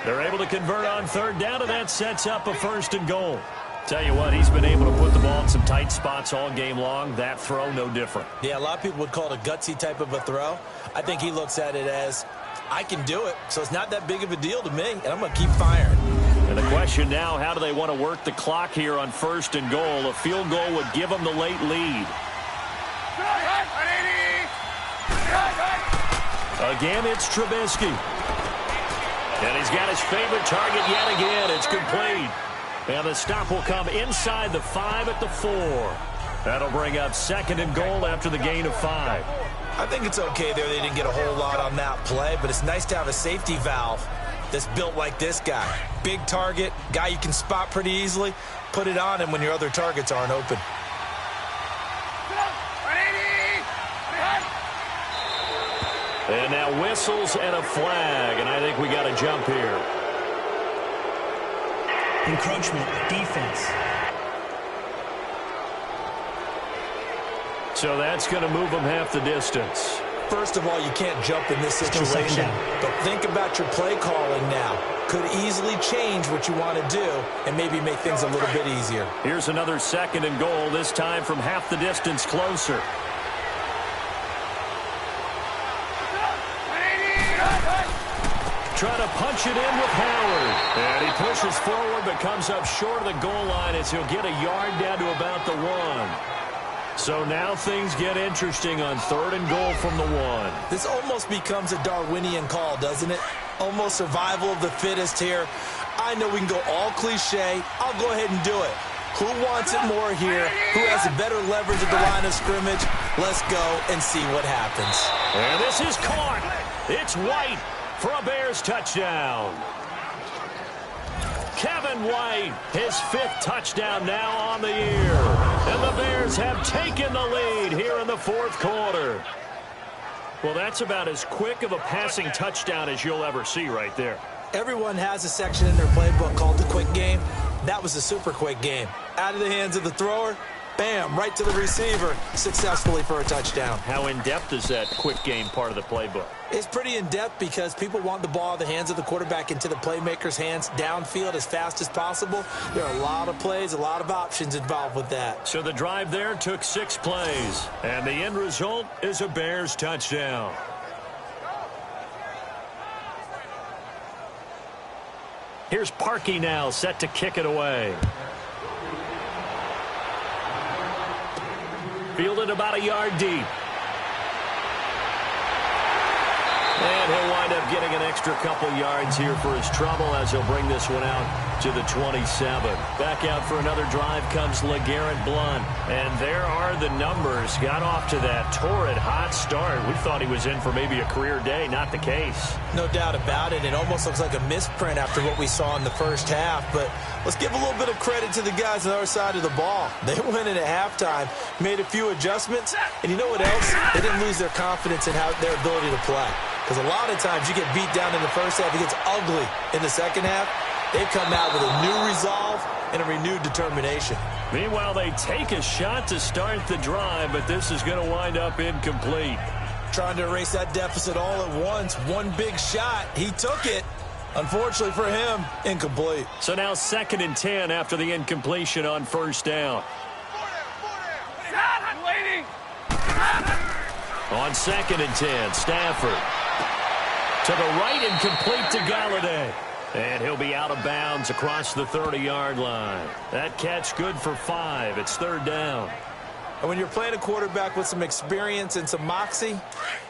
They're able to convert on 3rd down, and that sets up a 1st and goal. Tell you what, he's been able to put the ball in some tight spots all game long. That throw, no different. Yeah, a lot of people would call it a gutsy type of a throw. I think he looks at it as, I can do it, so it's not that big of a deal to me, and I'm going to keep firing. And the question now, how do they want to work the clock here on 1st and goal? A field goal would give them the late lead. Again, it's Trubisky. And he's got his favorite target yet again. It's complete. And the stop will come inside the 5 at the 4. That'll bring up 2nd and goal after the gain of 5. I think it's okay there. They didn't get a whole lot on that play, but it's nice to have a safety valve that's built like this guy. Big target, guy you can spot pretty easily. Put it on him when your other targets aren't open. And now whistles and a flag, and I think we got a jump here. Encroachment, defense. So that's going to move them half the distance. First of all, you can't jump in this situation, but think about your play calling now. Could easily change what you want to do and maybe make things a little bit easier. Here's another 2nd and goal, this time from half the distance closer. Trying to punch it in with Howard. And he pushes forward but comes up short of the goal line as he'll get a yard down to about the 1. So now things get interesting on 3rd and goal from the 1. This almost becomes a Darwinian call, doesn't it? Almost survival of the fittest here. I know we can go all cliche. I'll go ahead and do it. Who wants it more here? Who has a better leverage at the line of scrimmage? Let's go and see what happens. And this is caught. It's White for a Bears touchdown. Kevin White, his 5th touchdown now on the year. And the Bears have taken the lead here in the 4th quarter. Well, that's about as quick of a passing touchdown as you'll ever see right there. Everyone has a section in their playbook called the quick game. That was a super quick game. Out of the hands of the thrower, bam, right to the receiver, successfully for a touchdown. How in-depth is that quick game part of the playbook? It's pretty in-depth because people want the ball in the hands of the quarterback into the playmaker's hands downfield as fast as possible. There are a lot of plays, a lot of options involved with that. So the drive there took 6 plays, and the end result is a Bears touchdown. Here's Parkey now, set to kick it away. Fielded about a yard deep. And he'll wind up getting an extra couple yards here for his trouble as he'll bring this one out to the 27. Back out for another drive comes LeGarrette Blount. And there are the numbers. Got off to that torrid hot start. We thought he was in for maybe a career day. Not the case. No doubt about it. It almost looks like a misprint after what we saw in the first half. But let's give a little bit of credit to the guys on the other side of the ball. They went in at halftime, made a few adjustments, and you know what else? They didn't lose their confidence in their ability to play. Because a lot of times you get beat down in the first half, it gets ugly in the second half. They've come out with a new resolve and a renewed determination. Meanwhile, they take a shot to start the drive, but this is going to wind up incomplete. Trying to erase that deficit all at once. One big shot. He took it. Unfortunately for him, incomplete. So now 2nd and 10 after the incompletion on 1st down. On 2nd and 10, Stafford. To the right and complete to Galladay. And he'll be out of bounds across the 30-yard line. That catch good for 5. It's 3rd down. And when you're playing a quarterback with some experience and some moxie,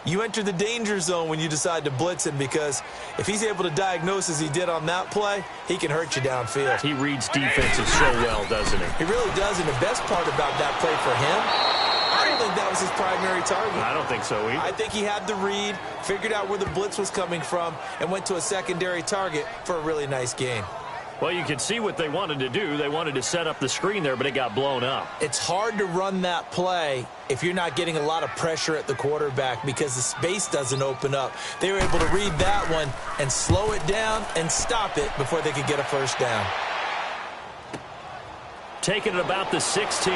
you enter the danger zone when you decide to blitz him, because if he's able to diagnose as he did on that play, he can hurt you downfield. He reads defenses so well, doesn't he? He really does, and the best part about that play for him, I don't think that was his primary target. I don't think so either. I think he had the read, figured out where the blitz was coming from, and went to a secondary target for a really nice gain. Well, you can see what they wanted to do. They wanted to set up the screen there, but it got blown up. It's hard to run that play if you're not getting a lot of pressure at the quarterback because the space doesn't open up. They were able to read that one and slow it down and stop it before they could get a first down. Taking it about the 16.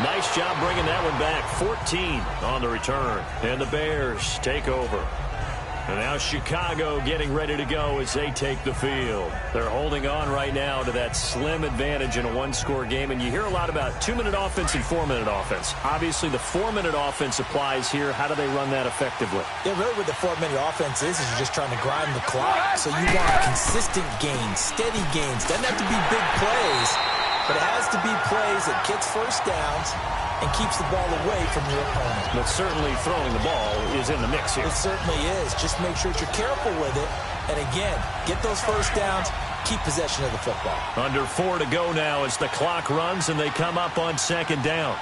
Nice job bringing that one back. 14 on the return. And the Bears take over. And now Chicago getting ready to go as they take the field. They're holding on right now to that slim advantage in a one-score game. And you hear a lot about 2-minute offense and 4-minute offense. Obviously, the 4-minute offense applies here. How do they run that effectively? Yeah, really what the 4-minute offense is you're just trying to grind the clock. So you want consistent gains, steady gains. Doesn't have to be big plays, but it has to be plays that gets first downs and keeps the ball away from your opponent. But certainly throwing the ball is in the mix here. It certainly is. Just make sure that you're careful with it. And again, get those first downs, keep possession of the football. Under 4 to go now as the clock runs and they come up on second down.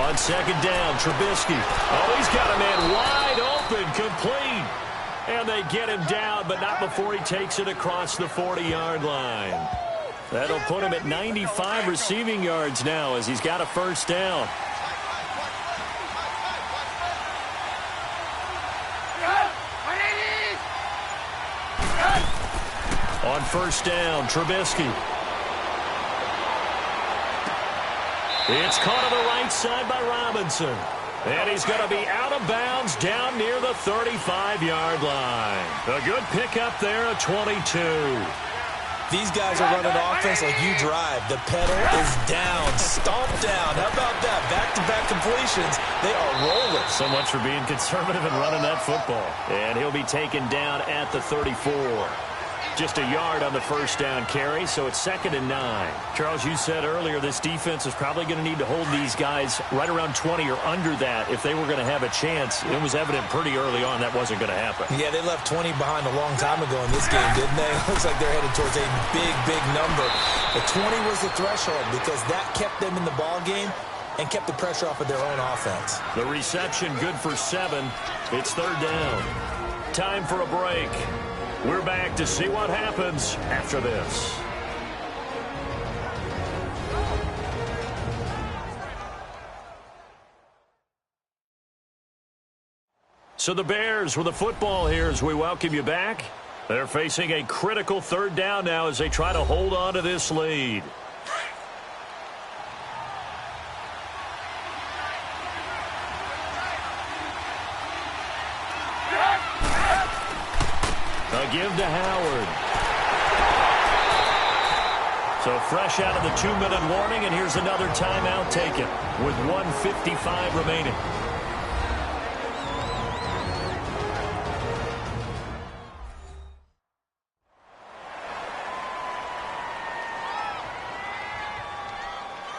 On second down, Trubisky. Oh, he's got a man wide open, complete. And they get him down, but not before he takes it across the 40-yard line. That'll put him at 95 receiving yards now as he's got a first down. On first down, Trubisky. It's caught on the right side by Robinson. And he's going to be out of bounds down near the 35-yard line. A good pickup there at 22. These guys are running offense like you drive. The pedal is down, stomped down. How about that? Back-to-back completions. They are rolling. So much for being conservative and running that football. And he'll be taken down at the 34. Just a yard on the first down carry, so it's 2nd and 9. Charles, you said earlier this defense is probably going to need to hold these guys right around 20 or under that if they were going to have a chance. It was evident pretty early on that wasn't going to happen. Yeah, they left 20 behind a long time ago in this game, didn't they? Looks like they're headed towards a big, big number. But 20 was the threshold because that kept them in the ball game and kept the pressure off of their own offense. The reception good for 7. It's 3rd down. Time for a break. We're back to see what happens after this. So the Bears with the football here as we welcome you back. They're facing a critical 3rd down now as they try to hold on to this lead. A give to Howard. So fresh out of the 2-minute warning, and here's another timeout taken with 1:55 remaining.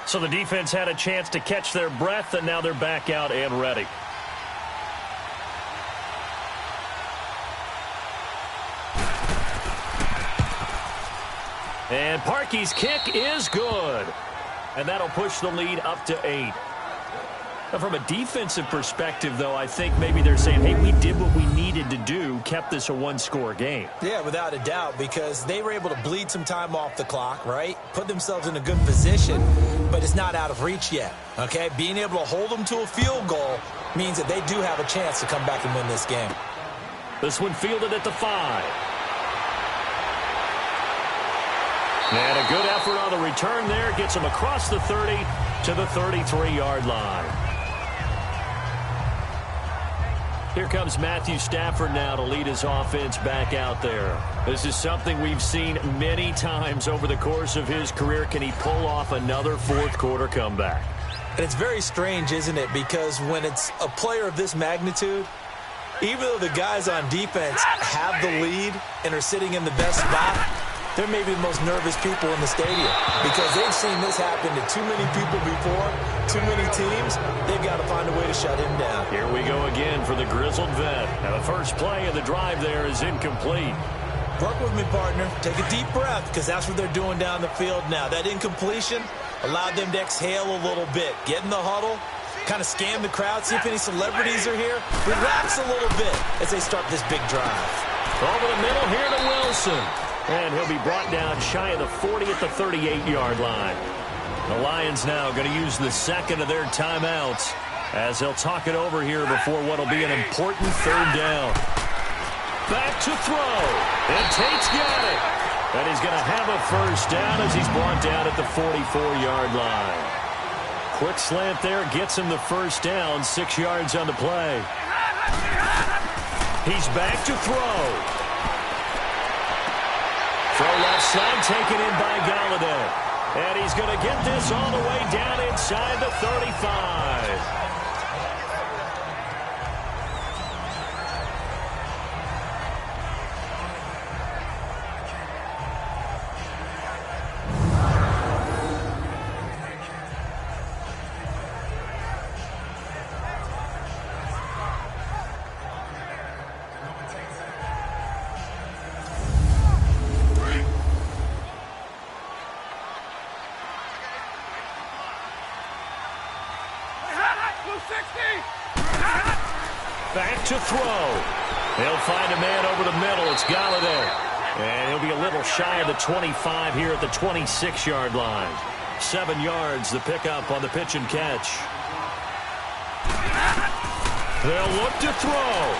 So the defense had a chance to catch their breath, and now they're back out and ready. And Parkey's kick is good. And that'll push the lead up to 8. Now, from a defensive perspective, though, I think maybe they're saying, hey, we did what we needed to do, kept this a one-score game. Yeah, without a doubt, because they were able to bleed some time off the clock, right? Put themselves in a good position, but it's not out of reach yet, okay? Being able to hold them to a field goal means that they do have a chance to come back and win this game. This one fielded at the 5. And a good effort on the return there. Gets him across the 30 to the 33-yard line. Here comes Matthew Stafford now to lead his offense back out there. This is something we've seen many times over the course of his career. Can he pull off another fourth-quarter comeback? And it's very strange, isn't it? Because when it's a player of this magnitude, even though the guys on defense have the lead and are sitting in the best spot, they're maybe the most nervous people in the stadium because they've seen this happen to too many people before, too many teams. They've got to find a way to shut him down. Here we go again for the grizzled vet. Now the first play of the drive there is incomplete. Work with me, partner. Take a deep breath because that's what they're doing down the field now. That incompletion allowed them to exhale a little bit. Get in the huddle, kind of scan the crowd, see if any celebrities are here. Relax a little bit as they start this big drive. Over the middle here to Wilson. And he'll be brought down shy of the 40 at the 38-yard line. The Lions now going to use the second of their timeouts as they'll talk it over here before what will be an important 3rd down. Back to throw. And Tate's got it. And he's going to have a first down as he's brought down at the 44-yard line. Quick slant there, gets him the first down, 6 yards on the play. He's back to throw. Throw left side, taken in by Galladay. And he's going to get this all the way down inside the 35. Back to throw. They'll find a man over the middle. It's Galladay. And he'll be a little shy of the 25 here at the 26-yard line. 7 yards, the pickup on the pitch and catch. They'll look to throw.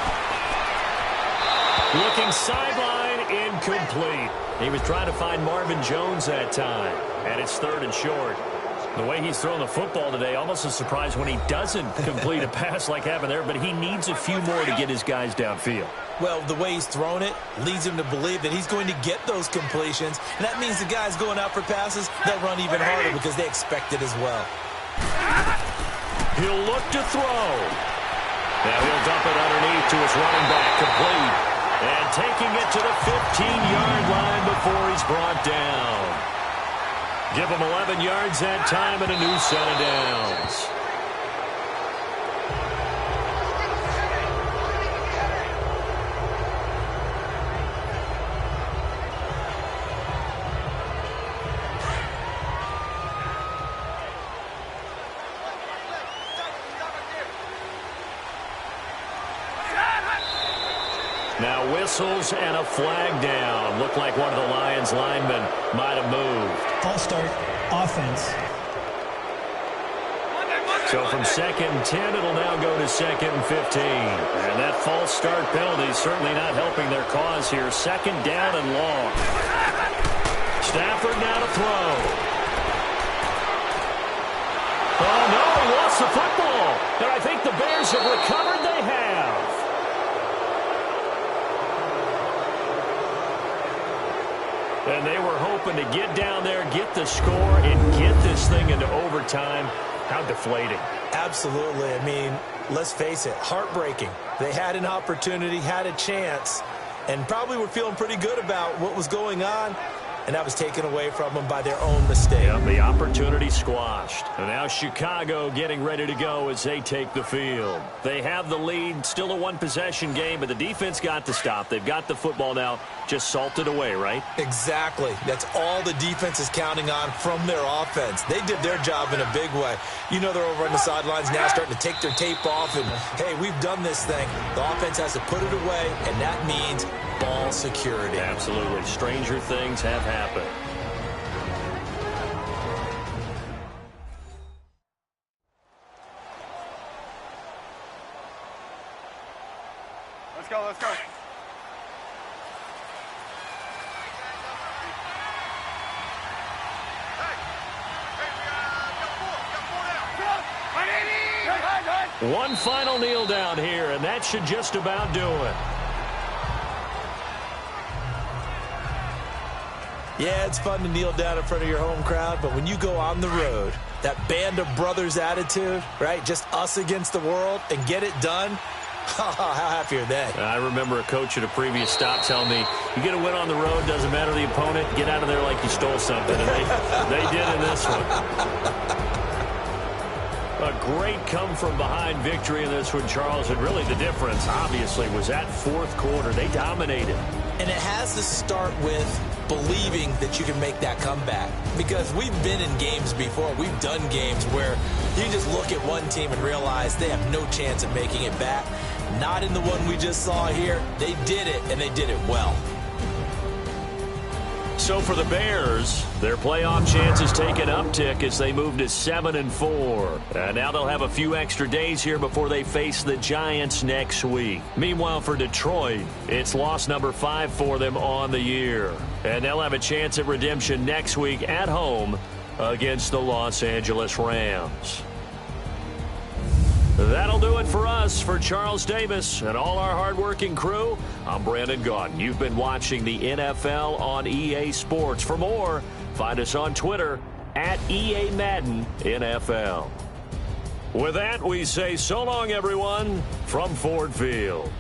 Looking sideline, incomplete. He was trying to find Marvin Jones that time. And it's 3rd and short. The way he's thrown the football today, almost a surprise when he doesn't complete a pass like happened there, but he needs a few more to get his guys downfield. Well, the way he's thrown it leads him to believe that he's going to get those completions, and that means the guys going out for passes, they'll run even harder because they expect it as well. He'll look to throw. Now he'll dump it underneath to his running back, complete. And taking it to the 15-yard line before he's brought down. Give him 11 yards that time and a new set of downs. Now whistles and a flag down. Looked like one of the Lions linemen might have moved. False start, offense. So from 2nd and 10, it'll now go to 2nd and 15. And that false start penalty is certainly not helping their cause here. 2nd down and long. Stafford now to throw. Oh, no, he lost the football. And I think the Bears have recovered. They have. And they were hoping to get down there, get the score, and get this thing into overtime. How deflating. Absolutely. I mean, let's face it, heartbreaking. They had an opportunity, had a chance, and probably were feeling pretty good about what was going on, and that was taken away from them by their own mistake. Yep, the opportunity squashed. And now Chicago getting ready to go as they take the field. They have the lead, still a one-possession game, but the defense got to stop. They've got the football now, just salted away, right? Exactly. That's all the defense is counting on from their offense. They did their job in a big way. You know they're over on the sidelines now starting to take their tape off, and, hey, we've done this thing. The offense has to put it away, and that means ball security. Absolutely. Stranger things have happened. Let's go, let's go. One final kneel down here, and that should just about do it. Yeah, it's fun to kneel down in front of your home crowd, but when you go on the road, that band of brothers attitude, right, just us against the world, and get it done, how happy are they? I remember a coach at a previous stop telling me, you get a win on the road, doesn't matter the opponent, get out of there like you stole something, and they did in this one. A great come-from-behind victory in this one, Charles, and really the difference, obviously, was that fourth quarter. They dominated. And it has to start with believing that you can make that comeback. Because we've been in games before. We've done games where you just look at one team and realize they have no chance of making it back. Not in the one we just saw here. They did it, and they did it well. So for the Bears, their playoff chances take an uptick as they move to 7-4. And now they'll have a few extra days here before they face the Giants next week. Meanwhile, for Detroit, it's loss number 5 for them on the year. And they'll have a chance at redemption next week at home against the Los Angeles Rams. That'll do it for us. For Charles Davis and all our hardworking crew, I'm Brandon Gaudin. You've been watching the NFL on EA Sports. For more, find us on Twitter at EA Madden NFL. With that, we say so long, everyone, from Ford Field.